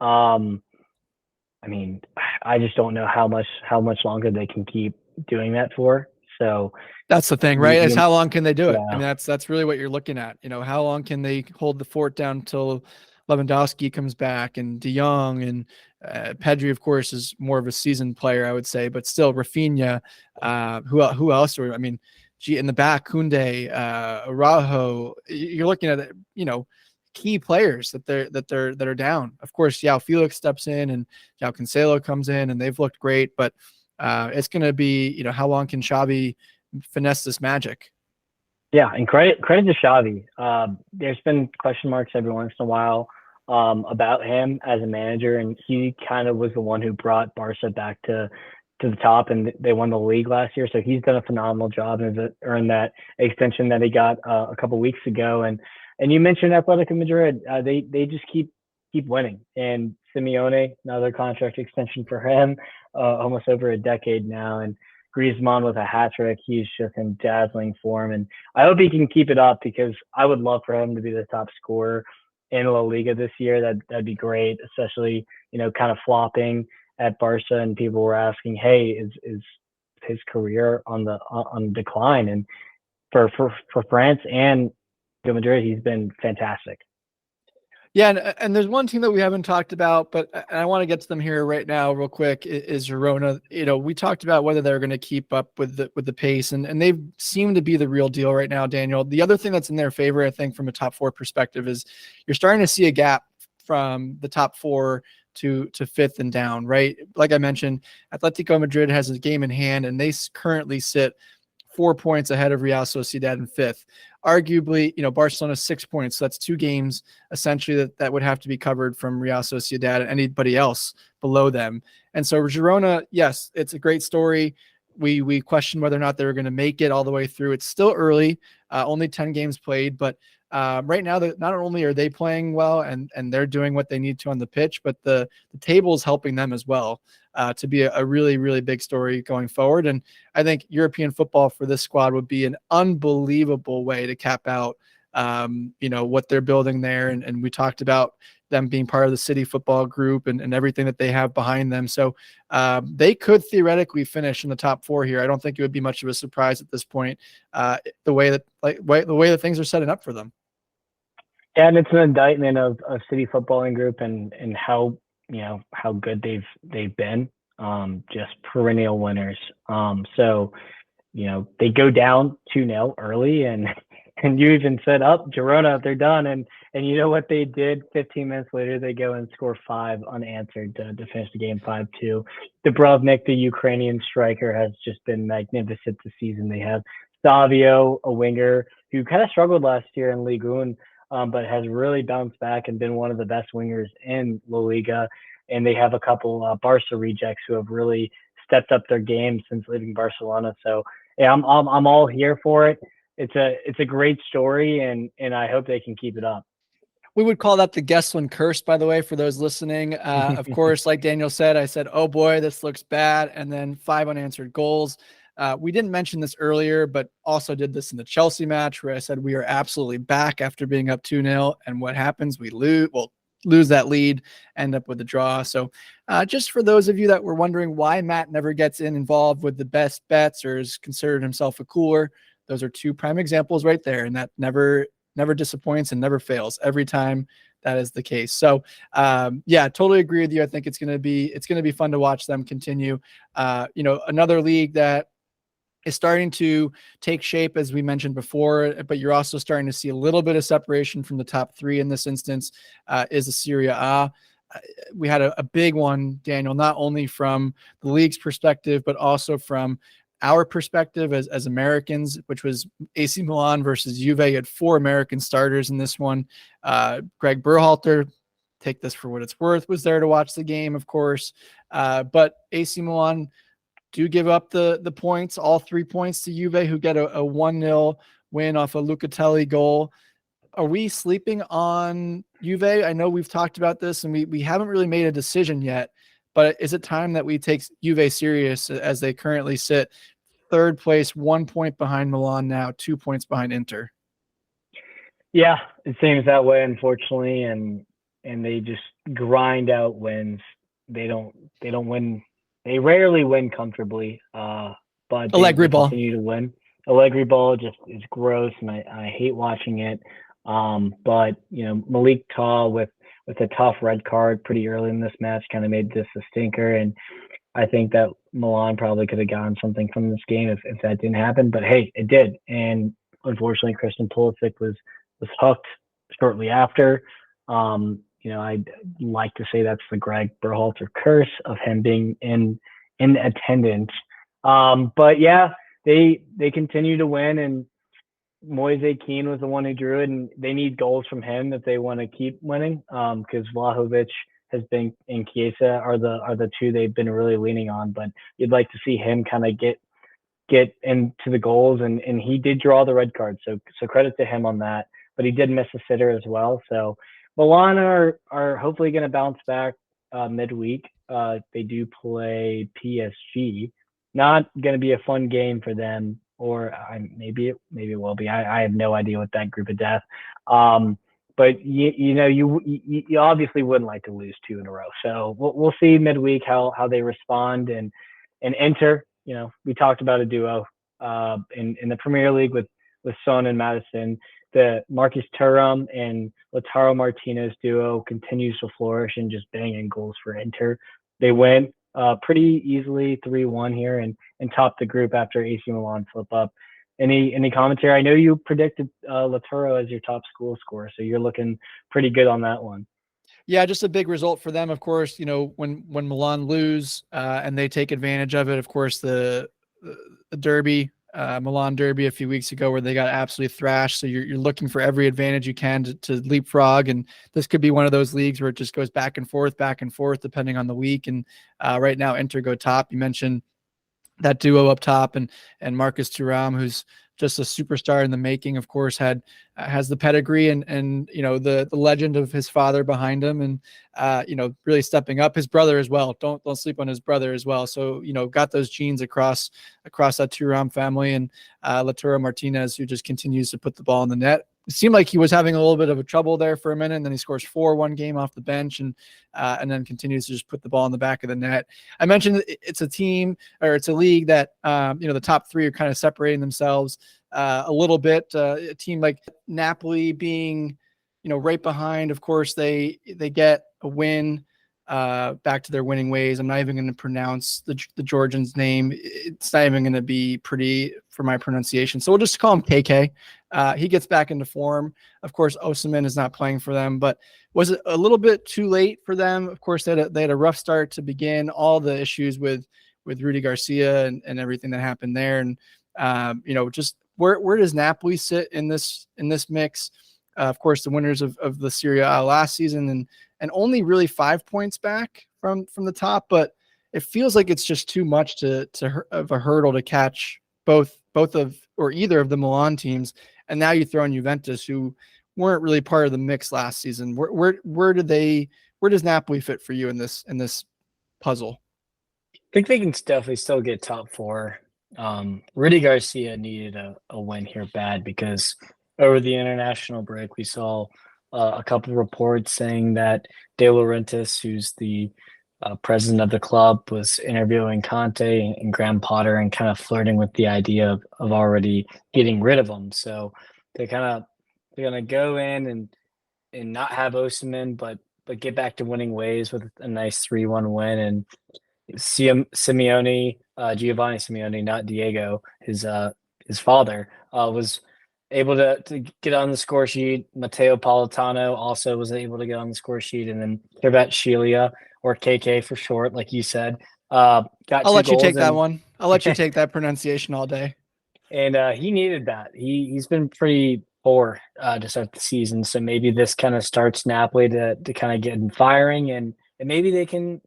I mean, I just don't know how much longer they can keep doing that for. So that's the thing, right? Is how long can they do it? Yeah. I mean, that's really what you're looking at. How long can they hold the fort down until Lewandowski comes back, and De Jong, and Pedri, of course, is more of a seasoned player, I would say, but still Rafinha. Who else? I mean, in the back, Koundé, Araujo. You're looking at key players that are down. Of course, João Felix steps in, and João Cancelo comes in, and they've looked great. But it's going to be, how long can Xavi finesse this magic? Yeah, and credit to Xavi. There's been question marks every once in a while about him as a manager, and he kind of was the one who brought Barca back to the top, and they won the league last year. So he's done a phenomenal job and earned that extension that he got a couple weeks ago. And you mentioned Atletico Madrid. They just keep winning. And Simeone, another contract extension for him, almost over a decade now. And Griezmann with a hat trick. He's just in dazzling form. And I hope he can keep it up, because I would love for him to be the top scorer in La Liga this year. That'd be great, especially, kind of flopping at Barca, and people were asking, hey, is his career on decline? And for France and Real Madrid. He's been fantastic. Yeah, and there's one team that we haven't talked about, but and I want to get to them here right now, real quick. Is Girona? We talked about whether they're going to keep up with the pace, and they seem to be the real deal right now, Daniel. The other thing that's in their favor, I think, from a top four perspective, is you're starting to see a gap from the top four to fifth and down, right? Like I mentioned, Atletico Madrid has a game in hand, and they currently sit 4 points ahead of Real Sociedad in fifth. Arguably, Barcelona 6 points. So that's 2 games essentially that would have to be covered from Real Sociedad and anybody else below them. And so Girona, yes, it's a great story. We questioned whether or not they were going to make it all the way through. It's still early, only 10 games played, but right now, not only are they playing well and they're doing what they need to on the pitch, but the table is helping them as well to be a really, really big story going forward. And I think European football for this squad would be an unbelievable way to cap out, what they're building there. And we talked about them being part of the City football group and everything that they have behind them. So they could theoretically finish in the top 4 here. I don't think it would be much of a surprise at this point, the way that things are setting up for them. Yeah, and it's an indictment of City footballing group and how how good they've been, just perennial winners. So they go down 2-0 early, and you even said, up Girona, they're done, and you know what they did? 15 minutes later, they go and score 5 unanswered to finish the game 5-2. Dubrovnik, the Ukrainian striker, has just been magnificent this season. They have Savio, a winger who kind of struggled last year in Ligue 1, but has really bounced back and been one of the best wingers in La Liga. And they have a couple Barca rejects who have really stepped up their game since leaving Barcelona. So yeah, I'm all here for it. It's a great story, and I hope they can keep it up. We would call that the Gesslin curse, by the way, for those listening. Of course, like Daniel said, I said, oh boy, this looks bad. And then 5 unanswered goals. We didn't mention this earlier, but also did this in the Chelsea match where I said we are absolutely back after being up 2-0. And what happens? We lose that lead, end up with a draw. So just for those of you that were wondering why Matt never gets involved with the best bets or has considered himself a cooler, those are 2 prime examples right there. And that never disappoints and never fails every time that is the case. So yeah, totally agree with you. I think it's going to be fun to watch them continue. Another league that is starting to take shape, as we mentioned before, but you're also starting to see a little bit of separation from the top 3 in this instance, is the Serie A. We had a big one, Daniel, not only from the league's perspective, but also from our perspective as Americans, which was AC Milan versus Juve. You had 4 American starters in this one. Greg Berhalter, take this for what it's worth, was there to watch the game, of course. But AC Milan do give up the points, all 3 points to Juve, who get a 1-0 win off a Lucatelli goal. Are we sleeping on Juve? I know we've talked about this and we haven't really made a decision yet, but is it time that we take Juve serious as they currently sit 3rd place, 1 point behind Milan now, 2 points behind Inter? Yeah, it seems that way, unfortunately, and they just grind out wins. They don't win. They rarely win comfortably, but Allegri ball continue to win. Allegri ball just is gross, and I hate watching it. But Malik Taw with a tough red card pretty early in this match kind of made this a stinker, and I think that Milan probably could have gotten something from this game if that didn't happen. But hey, it did, and unfortunately, Christian Pulisic was hooked shortly after. I'd like to say that's the Greg Berhalter curse of him being in attendance. But yeah, they continue to win, and Moise Kean was the one who drew it, and they need goals from him if they want to keep winning. Because Vlahovic has been and Chiesa are the 2 they've been really leaning on. But you'd like to see him kind of get into the goals, and he did draw the red card, so credit to him on that. But he did miss a sitter as well. So Milan are hopefully going to bounce back midweek. They do play PSG. Not going to be a fun game for them, or maybe it will be. I have no idea what that group of death. But you obviously wouldn't like to lose 2 in a row. So we'll see midweek how they respond and enter. We talked about a duo in the Premier League with with Son and Madison. The Marcus Thuram and Lautaro Martinez duo continues to flourish and just bang in goals for Inter. They went pretty easily 3-1 here and topped the group after AC Milan flip up. Any commentary? I know you predicted Lautaro as your top goal scorer, so you're looking pretty good on that one. Yeah, just a big result for them. Of course, when Milan lose and they take advantage of it. Of course, the derby, Milan derby a few weeks ago, where they got absolutely thrashed. So you're looking for every advantage you can to leapfrog. And this could be one of those leagues where it just goes back and forth, depending on the week. And right now, Inter go top. You mentioned that duo up top, and Marcus Thuram, who's just a superstar in the making, of course, has the pedigree and the legend of his father behind him, and really stepping up. His brother as well. Don't sleep on his brother as well. So got those genes across that Thuram family, and Lautaro Martinez, who just continues to put the ball in the net. It seemed like he was having a little bit of a trouble there for a minute, and then he scores 4 one game off the bench, and then continues to just put the ball in the back of the net. I mentioned it's a team, or it's a league that the top 3 are kind of separating themselves a little bit. A team like Napoli being right behind. Of course, they get a win back to their winning ways. I'm not even going to pronounce the Georgian's name. It's not even going to be pretty for my pronunciation. So we'll just call him KK. He gets back into form. Of course, Osimhen is not playing for them, but was it a little bit too late for them? Of course, they had a rough start to begin. All the issues with Rudy Garcia and everything that happened there. And, just where does Napoli sit in this mix? Of course, the winners of the Serie A last season, and only really 5 points back from the top, but it feels like it's just too much of a hurdle to catch both of or either of the Milan teams. And now you throw in Juventus, who weren't really part of the mix last season. Where does Napoli fit for you in this puzzle? I think they can definitely still get top 4. Rudy Garcia needed a win here bad, because over the international break, we saw a couple reports saying that De Laurentiis, who's the president of the club, was interviewing Conte and Graham Potter and kind of flirting with the idea of already getting rid of him. So they're going to go in and not have Osimhen, but get back to winning ways with a nice 3-1 win. And Simeone, Giovanni Simeone, not Diego, his father, was able to get on the score sheet. Matteo Politano also was able to get on the score sheet, and then Kvaratskhelia, or KK for short, like you said, got 2 I'll let you take that and one. I'll let you take that pronunciation all day. And he needed that. He's been pretty poor to start the season, so maybe this kind of starts Napoli to kind of get him firing, and maybe they can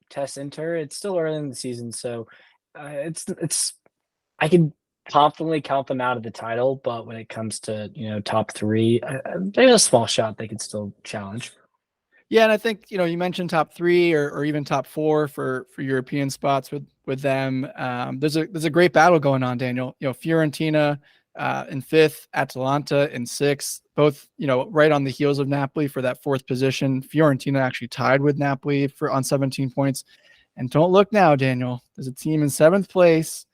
test Inter. It's still early in the season, so it's I can confidently count them out of the title, but when it comes to top 3, there's a small shot they could still challenge. Yeah, and I think you mentioned top 3 or even top 4 for European spots with them. There's a great battle going on, Daniel. Fiorentina in 5th, Atalanta in 6th, both right on the heels of Napoli for that 4th position. Fiorentina actually tied with Napoli on 17 points. And don't look now, Daniel. There's a team in 7th place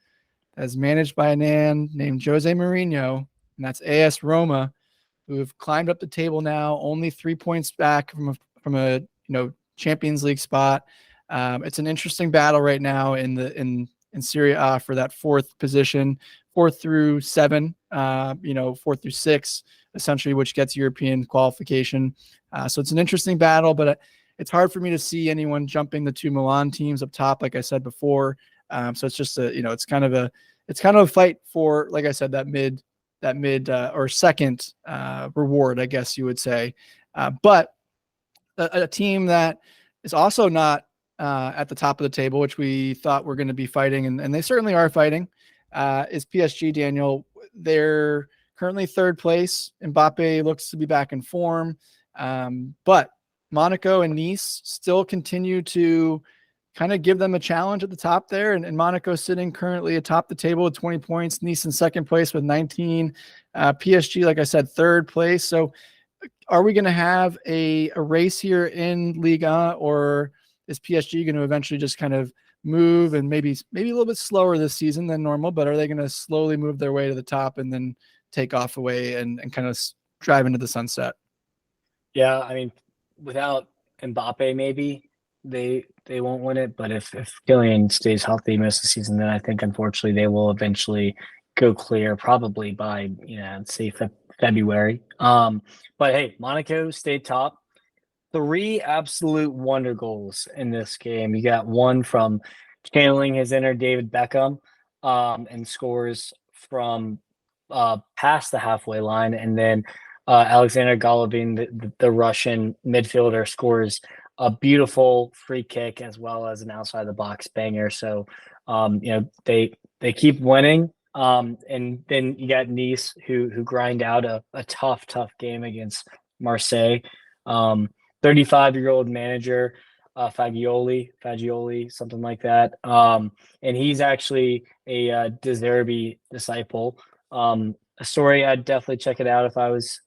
that's managed by a man named Jose Mourinho, and that's AS Roma, who have climbed up the table now, only 3 points back from a Champions League spot. It's an interesting battle right now in Serie A for that 4th position, 4 through 7, 4 through 6, essentially, which gets European qualification. So it's an interesting battle, but it's hard for me to see anyone jumping the 2 Milan teams up top, like I said before. So it's just it's kind of a fight for, like I said, that mid or second reward, I guess you would say. But a team that is also not at the top of the table, which we thought were going to be fighting, and they certainly are fighting, is PSG, Daniel. They're currently 3rd place. Mbappe looks to be back in form. But Monaco and Nice still continue to kind of give them a challenge at the top there. And Monaco sitting currently atop the table with 20 points, Nice in 2nd place with 19, PSG, like I said, 3rd place. So are we going to have a race here in Liga, or is PSG going to eventually just kind of move and maybe a little bit slower this season than normal, but are they going to slowly move their way to the top and then take off away and kind of drive into the sunset. Yeah, I mean, without Mbappe, maybe they won't win it. But if Kylian stays healthy most of the season, then I think unfortunately they will eventually go clear, probably by say February. But hey, Monaco stayed top. 3 absolute wonder goals in this game. You got one from channeling his inner David Beckham, and scores from past the halfway line, and then Alexander Golovin, the Russian midfielder, scores a beautiful free kick as well as an outside the box banger. So they keep winning. And then you got Nice who grind out a tough game against Marseille. 35-year-old manager, Fagioli, something like that. And he's actually a De Zerbi disciple. A story I'd definitely check it out if I was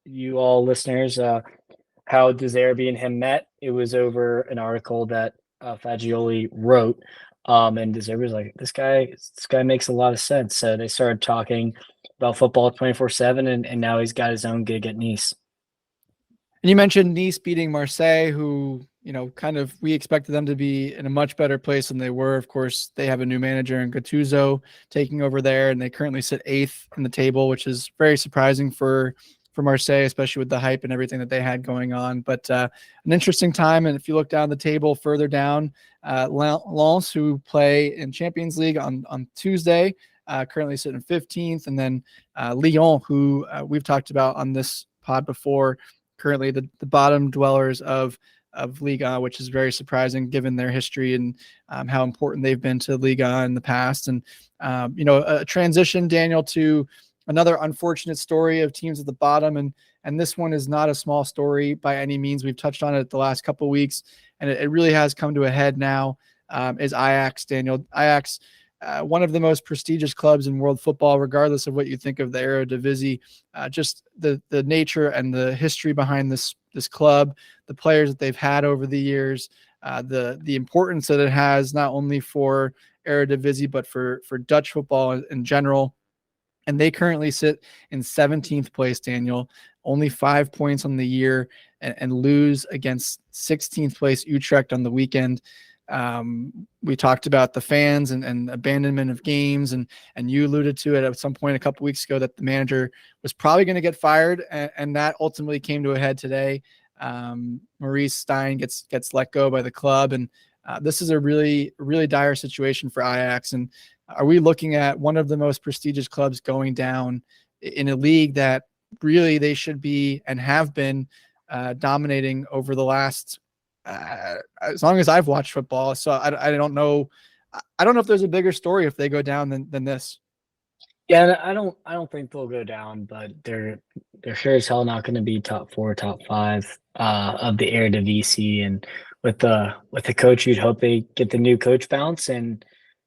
you all listeners. How De Zerbi and him met. It was over an article that Fagioli wrote. And De Zerbi was like, this guy makes a lot of sense. So they started talking about football 24/7, and now he's got his own gig at Nice. And you mentioned Nice beating Marseille, who, kind of we expected them to be in a much better place than they were. Of course, they have a new manager in Gattuso taking over there, and they currently sit 8th in the table, which is very surprising for Marseille, especially with the hype and everything that they had going on. But an interesting time. And if you look down the table further down, Lens, who play in Champions League on Tuesday, currently sitting 15th. And then Lyon, who we've talked about on this pod before, currently the bottom dwellers of Liga, which is very surprising given their history and how important they've been to Liga in the past. And, a transition, Daniel, to another unfortunate story of teams at the bottom. And this one is not a small story by any means. We've touched on it the last couple of weeks, and it really has come to a head now, is Ajax, Daniel. Ajax, one of the most prestigious clubs in world football, regardless of what you think of the Eredivisie. Just the nature and the history behind this club, the players that they've had over the years, the importance that it has not only for Eredivisie but for Dutch football in general. And they currently sit in 17th place, Daniel, only 5 points on the year, and lose against 16th place Utrecht on the weekend. We talked about the fans and abandonment of games, and you alluded to it at some point a couple weeks ago that the manager was probably going to get fired, and that ultimately came to a head today. Maurice Stein gets let go by the club, and this is a really, really dire situation for Ajax. And are we looking at one of the most prestigious clubs going down in a league that really they should be and have been dominating over the last as long as I've watched football? So I don't know. I don't know if there's a bigger story if they go down than this. Yeah, I don't think they'll go down, but they're sure as hell not going to be top 4, top 5 of the Eredivisie. And with the coach, you'd hope they get the new coach bounce, and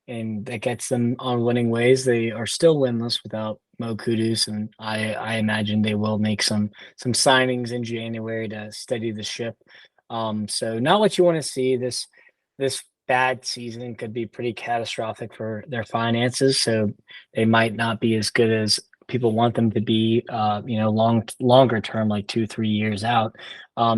that gets them on winning ways. They are still winless without Mo Kudus, and I imagine they will make some signings in January to steady the ship. So not what you want to see. This bad season could be pretty catastrophic for their finances. So they might not be as good as people want them to be, longer term, like 2-3 years out.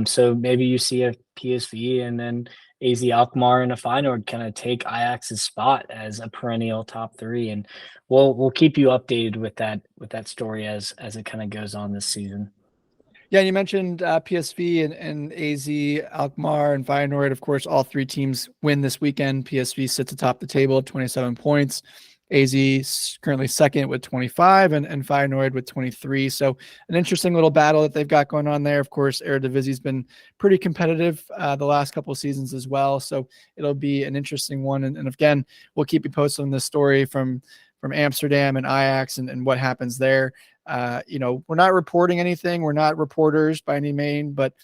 So maybe you see a PSV and then AZ Alkmaar and a Feyenoord kind of take Ajax's spot as a perennial top 3. And we'll keep you updated with that story as it kind of goes on this season. Yeah, you mentioned PSV and AZ Alkmaar and Feyenoord. Of course, all 3 teams win this weekend. PSV sits atop the table at 27 points. AZ is currently second with 25, and Feyenoord with 23. So an interesting little battle that they've got going on there. Of course, Eredivisie's been pretty competitive the last couple of seasons as well. So it'll be an interesting one. And again, we'll keep you posted on this story from Amsterdam and Ajax and what happens there. We're not reporting anything. We're not reporters by any means, but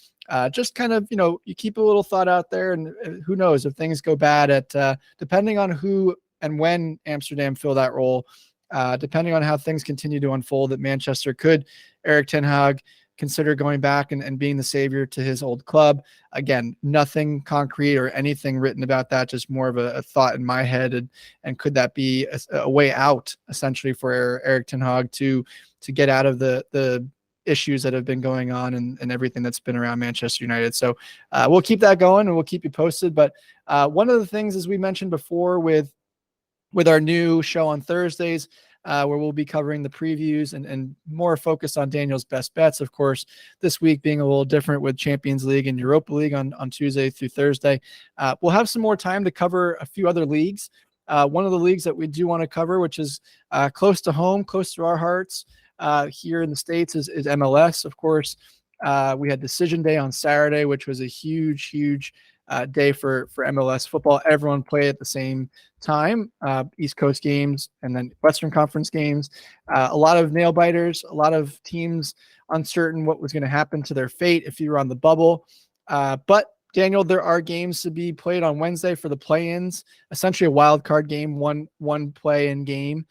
just kind of, you keep a little thought out there, and who knows if things go bad at depending on who and when Amsterdam fill that role, depending on how things continue to unfold at Manchester, could Erik ten Hag consider going back and being the savior to his old club. Again, nothing concrete or anything written about that, just more of a thought in my head. And could that be a way out essentially for Erik ten Hag to get out of the issues that have been going on and everything that's been around Manchester United. So we'll keep that going and we'll keep you posted. But one of the things, as we mentioned before, with our new show on Thursdays, where we'll be covering the previews and more focused on Daniel's best bets. Of course, this week being a little different with Champions League and Europa League on Tuesday through Thursday. We'll have some more time to cover a few other leagues. One of the leagues that we do want to cover, which is close to home, close to our hearts here in the States, is MLS. Of course, we had decision day on Saturday, which was a huge day for MLS football. Everyone played at the same time, East Coast games and then Western Conference games. A lot of nail biters, a lot of teams uncertain what was going to happen to their fate if you were on the bubble. But Daniel, there are games to be played on Wednesday for the play-ins, essentially a wild card game, one play-in game.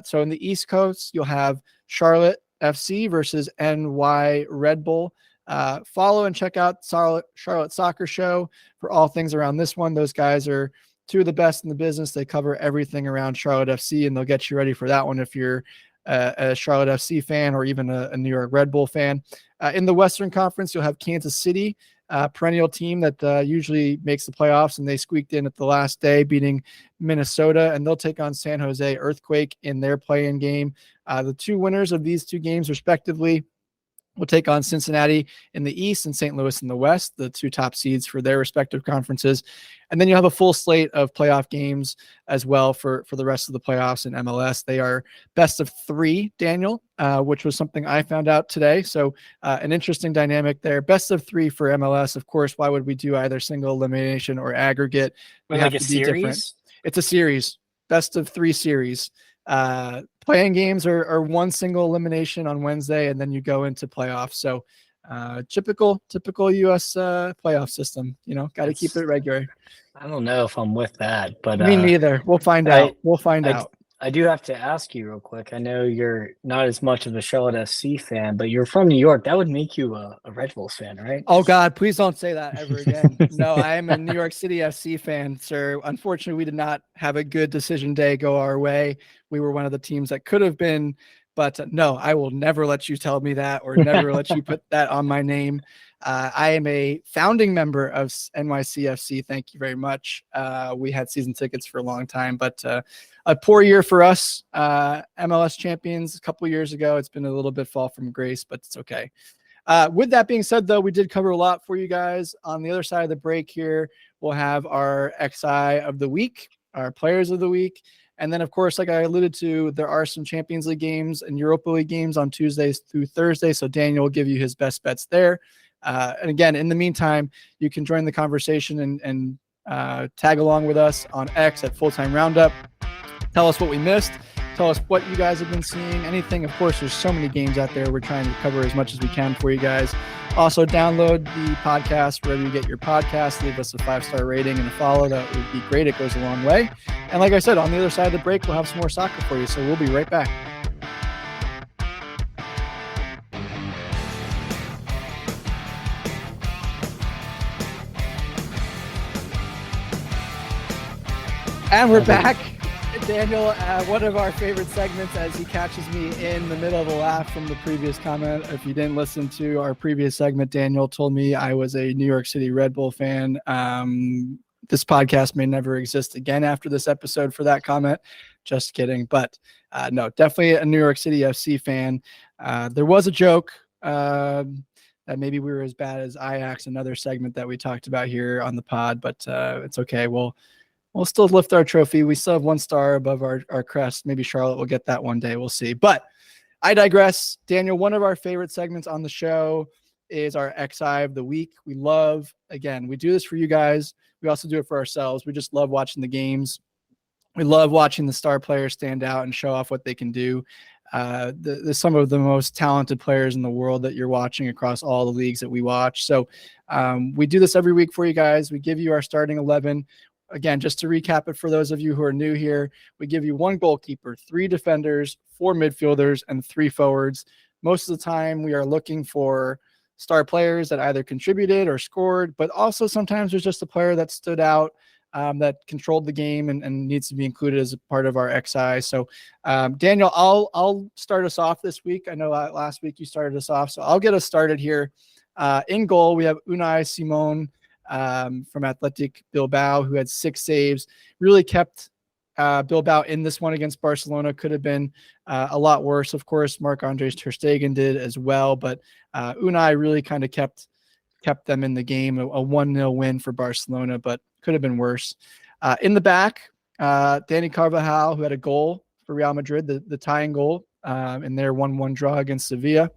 So in the East Coast, you'll have Charlotte FC versus NY Red Bull. Follow and check out Charlotte Soccer Show for all things around this one. Those guys are two of the best in the business. They cover everything around Charlotte FC, and they'll get you ready for that one if you're a Charlotte FC fan or even a New York Red Bull fan. In the Western Conference, you'll have Kansas City, perennial team that usually makes the playoffs, and they squeaked in at the last day, beating Minnesota, and they'll take on San Jose Earthquake in their play-in game. The two winners of these two games, respectively, will take on Cincinnati in the East and St. Louis in the West, the two top seeds for their respective conferences. And then you'll have a full slate of playoff games as well for the rest of the playoffs in MLS. They are best of 3, Daniel, which was something I found out today. So an interesting dynamic there. Best of 3 for MLS. Of course, why would we do either single elimination or aggregate? We like have a to be series? different. It's a series, best of 3 series. Playing games are one single elimination on Wednesday, and then you go into playoffs. So typical US playoff system, got to keep it regular. I don't know if I'm with that, but me neither. We'll find out. We'll find out. I do have to ask you real quick. I know you're not as much of a Charlotte FC fan, but you're from New York. That would make you a Red Bulls fan, right? Oh God, please don't say that ever again. No, I am a New York City FC fan, sir. Unfortunately, we did not have a good decision day go our way. We were one of the teams that could have been, but no, I will never let you tell me that or never let you put that on my name. I am a founding member of NYCFC. Thank you very much. We had season tickets for a long time, but a poor year for us. MLS champions a couple years ago. It's been a little bit fall from grace, but it's okay. With that being said, though, we did cover a lot for you guys. On the other side of the break here, we'll have our XI of the week, our players of the week. And then, of course, like I alluded to, there are some Champions League games and Europa League games on Tuesdays through Thursday. So Daniel will give you his best bets there. And again, in the meantime, you can join the conversation and tag along with us on X at Fulltime Roundup. Tell us what we missed. Tell us what you guys have been seeing. Anything. Of course, there's so many games out there. We're trying to cover as much as we can for you guys. Also, download the podcast wherever you get your podcasts. Leave us a 5-star rating and a follow. That would be great. It goes a long way. And like I said, on the other side of the break, we'll have some more soccer for you. So we'll be right back. And we're back. Daniel, one of our favorite segments, as he catches me in the middle of a laugh from the previous comment. If you didn't listen to our previous segment, Daniel told me I was a New York City Red Bull fan. This podcast may never exist again after this episode for that comment. Just kidding. But no, definitely a New York City FC fan. There was a joke that maybe we were as bad as Ajax, another segment that we talked about here on the pod, but it's okay. We'll still lift our trophy. We still have 1 star above our crest. Maybe Charlotte will get that one day. We'll see. But I digress. Daniel, one of our favorite segments on the show is our XI of the week. We love, again, we do this for you guys. We also do it for ourselves. We just love watching the games. We love watching the star players stand out and show off what they can do. Some of the most talented players in the world that you're watching across all the leagues that we watch. So we do this every week for you guys. We give you our starting 11. Again, just to recap it for those of you who are new here, we give you 1 goalkeeper, 3 defenders, 4 midfielders, and 3 forwards. most of the time we are looking for star players that either contributed or scored, but also sometimes there's just a player that stood out, that controlled the game and needs to be included as a part of our XI. So Daniel, I'll start us off this week. I know last week you started us off, so I'll get us started here. In goal, we have Unai Simon from Athletic Bilbao, who had 6 saves, really kept Bilbao in this one against Barcelona. Could have been a lot worse. Of course, Marc-André ter Stegen did as well, but Unai really kind of kept them in the game. A 1-0 win for Barcelona, but could have been worse. In the back, Dani Carvajal, who had a goal for Real Madrid, the tying goal in their 1-1 draw against Sevilla.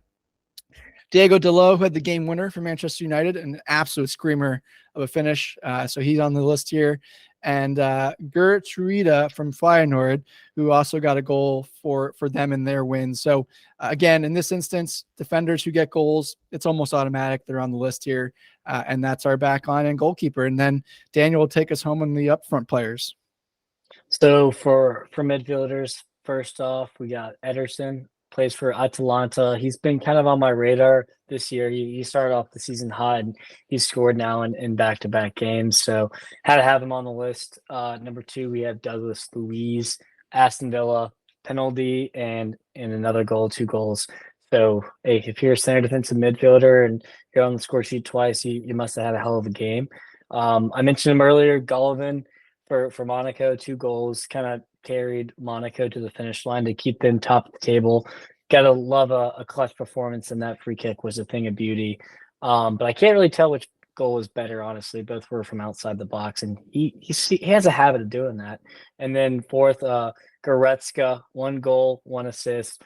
Diego Dalot, who had the game winner for Manchester United, an absolute screamer of a finish. So he's on the list here. And Gert Truida from Feyenoord, who also got a goal for them in their win. So again, in this instance, defenders who get goals, it's almost automatic. They're on the list here. And that's our back line and goalkeeper. And then Daniel will take us home on the upfront players. So for midfielders, first off, we got Ederson, plays for Atalanta. He's been kind of on my radar this year. He started off the season hot, and he's scored now in back-to-back games. So had to have him on the list. Number 2, we have Douglas Luiz, Aston Villa, penalty and another goal, 2 goals. So hey, if you're a center defensive midfielder and you're on the score sheet twice, you must have had a hell of a game. I mentioned him earlier, Golovin for Monaco, 2 goals, kind of carried Monaco to the finish line to keep them top of the table. Gotta love a clutch performance, and that free kick was a thing of beauty. But I can't really tell which goal was better, honestly. Both were from outside the box, and he has a habit of doing that. And then fourth, Goretzka, 1 goal, 1 assist.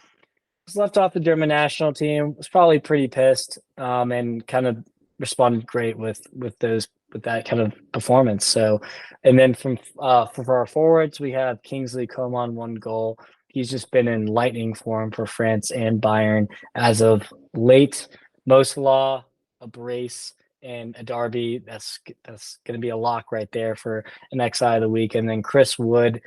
Was left off the German national team. Was probably pretty pissed, and kind of responded great with that kind of performance. So, and then for our forwards, we have Kingsley Coman, 1 goal. He's just been in lightning form for France and Bayern as of late. Mo Salah, a brace, and a derby. That's going to be a lock right there for an XI of the week. And then Chris Wood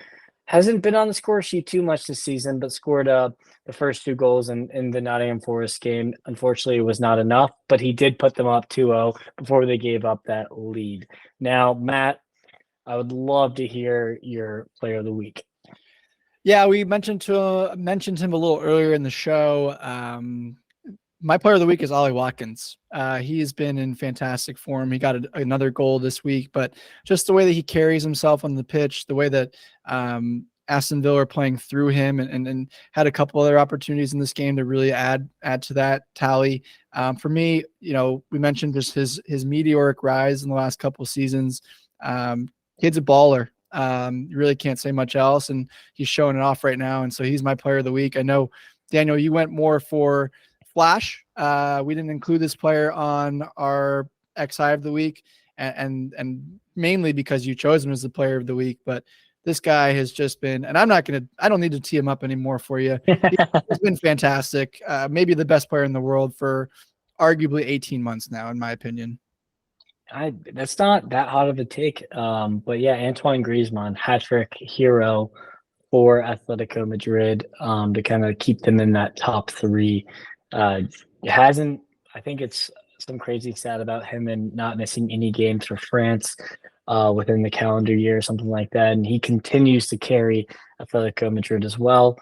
hasn't been on the score sheet too much this season, but scored the first 2 goals in the Nottingham Forest game. Unfortunately, it was not enough, but he did put them up 2-0 before they gave up that lead. Now, Matt, I would love to hear your player of the week. Yeah, we mentioned him a little earlier in the show. My player of the week is Ollie Watkins. He's been in fantastic form. He got another goal this week, but just the way that he carries himself on the pitch, the way that Aston Villa are playing through him, and had a couple other opportunities in this game to really add to that tally. For me, we mentioned just his meteoric rise in the last couple of seasons. Kid's a baller. You really can't say much else, and he's showing it off right now. And so he's my player of the week. I know, Daniel, you went more for Flash. We didn't include this player on our XI of the week, and mainly because you chose him as the player of the week. But this guy has just been, and I don't need to tee him up anymore for you. He's been fantastic. Maybe the best player in the world for arguably 18 months now, in my opinion. That's not that hot of a take. But yeah, Antoine Griezmann, hat-trick hero for Atletico Madrid, to kind of keep them in that top 3. I think it's some crazy stat about him and not missing any games for France within the calendar year or something like that. And he continues to carry Atletico Madrid as well.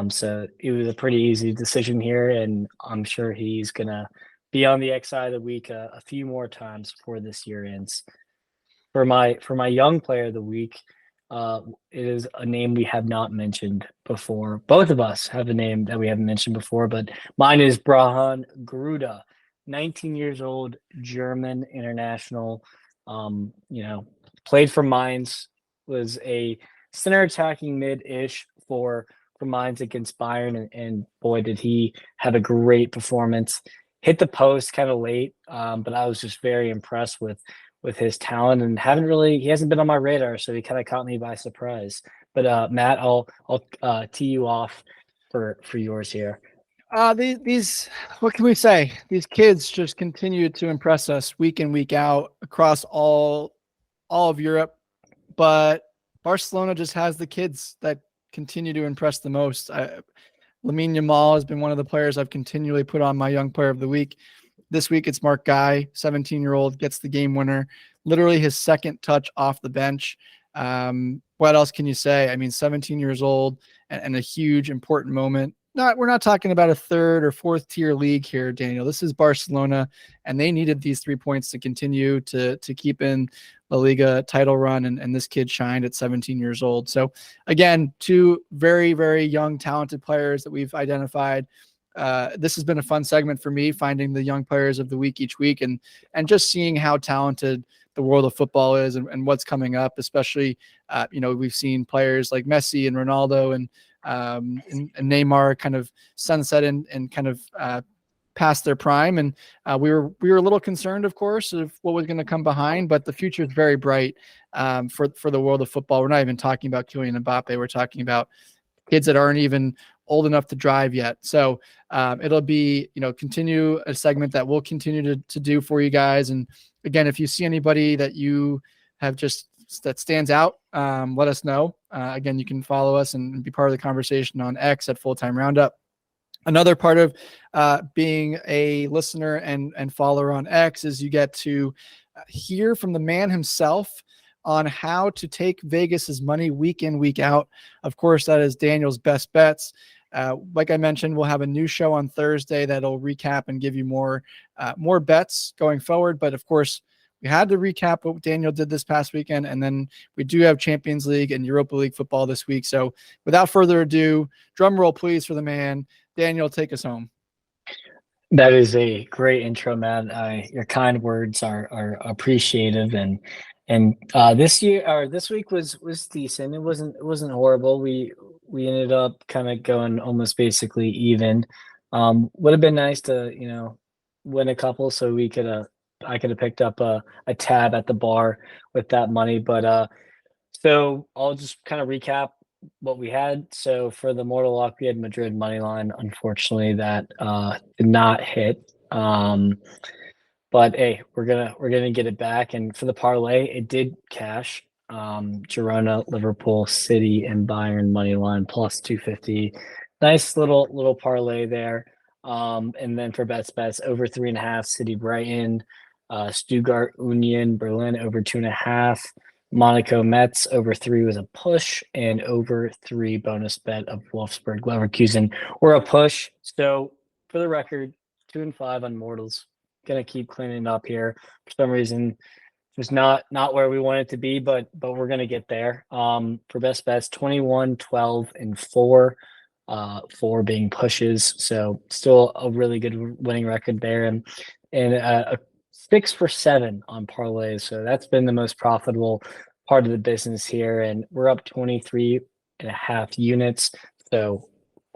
So it was a pretty easy decision here, and I'm sure he's going to be on the XI of the week a few more times before this year ends. For my young player of the week, it is a name we have not mentioned before. Both of us have a name that we haven't mentioned before, but mine is Brahan Gruda, 19 years old, German international. Played for Mainz, was a center attacking mid-ish for Mainz against Bayern, and boy, did he have a great performance. Hit the post kind of late, but I was just very impressed with his talent, and he hasn't been on my radar, so he kind of caught me by surprise. But Matt, I'll tee you off for yours here. These what can we say? These kids just continue to impress us week in, week out across all of Europe, but Barcelona just has the kids that continue to impress the most. Lamine Yamal has been one of the players I've continually put on my young player of the week. This week it's Mark Guy, 17-year-old, gets the game winner, literally his second touch off the bench. What else can you say? I mean, 17 years old and a huge important moment. We're not talking about a third or fourth tier league here, Daniel. This is Barcelona, and they needed these 3 points to continue to keep in La Liga title run, and this kid shined at 17 years old. So again, 2 very, very young, talented players that we've identified. This has been a fun segment for me, finding the young players of the week each week, and just seeing how talented the world of football is and what's coming up, especially, we've seen players like Messi and Ronaldo and Neymar kind of sunset and kind of past their prime. And we were a little concerned, of course, of what was going to come behind, but the future is very bright for the world of football. We're not even talking about Kylian Mbappe. We're talking about kids that aren't even old enough to drive yet. So it'll be, continue a segment that we'll continue to do for you guys. And again, if you see anybody that you have that stands out, let us know. Again, you can follow us and be part of the conversation on X at Full-Time Roundup. Another part of being a listener and follower on X is you get to hear from the man himself on how to take Vegas's money week in, week out. Of course, that is Daniel's best bets. Like I mentioned, we'll have a new show on Thursday that'll recap and give you more bets going forward. But of course, we had to recap what Daniel did this past weekend, and then we do have Champions League and Europa League football this week. So without further ado, drum roll please for the man. Daniel, take us home. That is a great intro, man. Your kind words are appreciative, and this week was decent. It wasn't horrible. We ended up kind of going almost basically even. Would have been nice to win a couple, so I could have picked up a tab at the bar with that money. But so I'll just kind of recap what we had. So for the mortal luck, we had Madrid money line. Unfortunately, that did not hit. But hey, we're gonna get it back. And for the parlay, it did cash. Girona, Liverpool, City, and Bayern money line plus 250. Nice little parlay there. And then for bets over 3.5, City Brighton, Stuttgart Union Berlin over 2.5. Monaco Mets over 3 was a push, and over 3 bonus bet of Wolfsburg Leverkusen were a push. So for the record, 2-5 on mortals. Gonna keep cleaning up here. For some reason, just not where we want it to be, but we're gonna get there. For best bets, 21, 12, and 4. 4 being pushes, so still a really good winning record there, and a 6 for 7 on parlays. So that's been the most profitable part of the business here, and we're up 23.5 units, so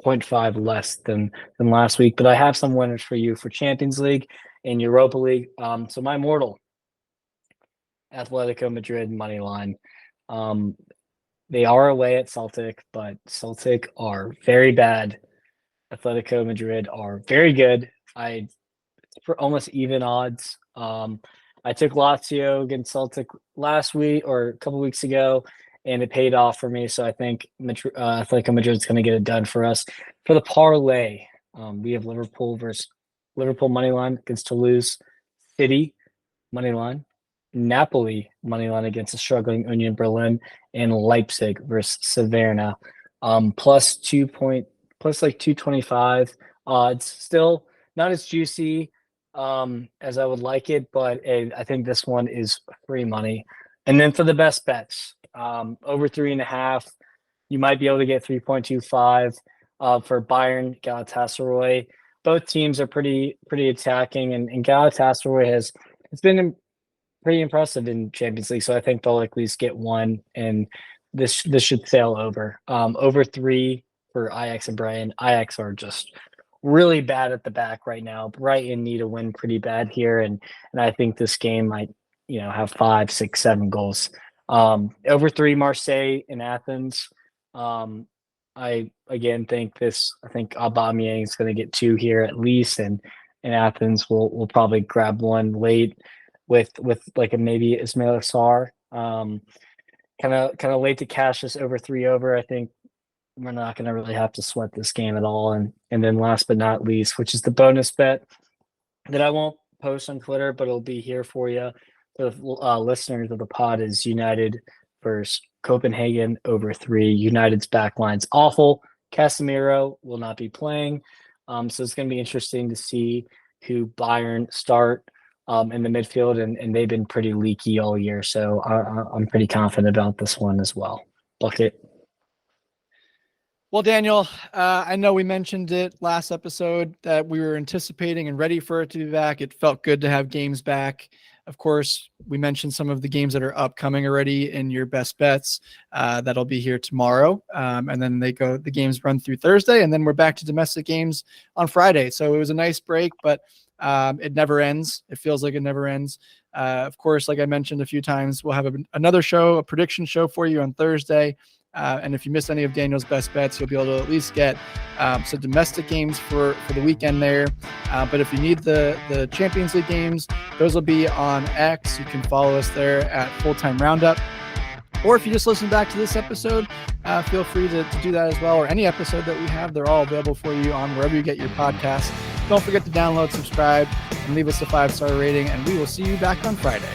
0.5 less than last week. But I have some winners for you for Champions League and Europa League. So my mortal, Atletico Madrid money line. They are away at Celtic, but Celtic are very bad. Atletico Madrid are very good. For almost even odds. I took Lazio against Celtic last week or a couple weeks ago, and it paid off for me. So I think Atletico Madrid is going to get it done for us. For the parlay, we have Liverpool money line against Toulouse, City money line, Napoli money line against the struggling Union Berlin, and Leipzig versus Severna. Plus 225 odds. Still not as juicy as I would like it, but I think this one is free money. And then for the best bets, over 3.5, you might be able to get 3.25 for Bayern Galatasaray. Both teams are pretty attacking, and Galatasaray it's been pretty impressive in Champions League. So I think they'll at least get one, and this should sail over. Over 3 for Ajax and Brighton. Ajax are just really bad at the back right now. Brighton need a win pretty bad here, and I think this game might have 5, 6, 7 goals. Over 3 Marseille in Athens. I again think Aubameyang is going to get 2 here at least, and Athens will probably grab 1 late with like a maybe Ismail Assar. Kind of late to cash this over 3 over. I think we're not going to really have to sweat this game at all. And then last but not least, which is the bonus bet that I won't post on Twitter, but it'll be here for you. The listeners of the pod is United versus Copenhagen over 3. United's back line's awful. Casemiro will not be playing. So it's going to be interesting to see who Bayern start in the midfield, and they've been pretty leaky all year. So I'm pretty confident about this one as well. Bucket. Well, Daniel, I know we mentioned it last episode that we were anticipating and ready for it to be back. It felt good to have games back. Of course, we mentioned some of the games that are upcoming already in your best bets. That'll be here tomorrow. And then the games run through Thursday, and then we're back to domestic games on Friday. So it was a nice break, but it never ends. It feels like it never ends. Of course, like I mentioned a few times, we'll have another show, a prediction show for you on Thursday. And if you miss any of Daniel's best bets, you'll be able to at least get some domestic games for the weekend there. But if you need the Champions League games, those will be on X. You can follow us there at Full-Time Roundup. Or if you just listen back to this episode, feel free to do that as well. Or any episode that we have, they're all available for you on wherever you get your podcasts. Don't forget to download, subscribe, and leave us a 5-star rating. And we will see you back on Friday.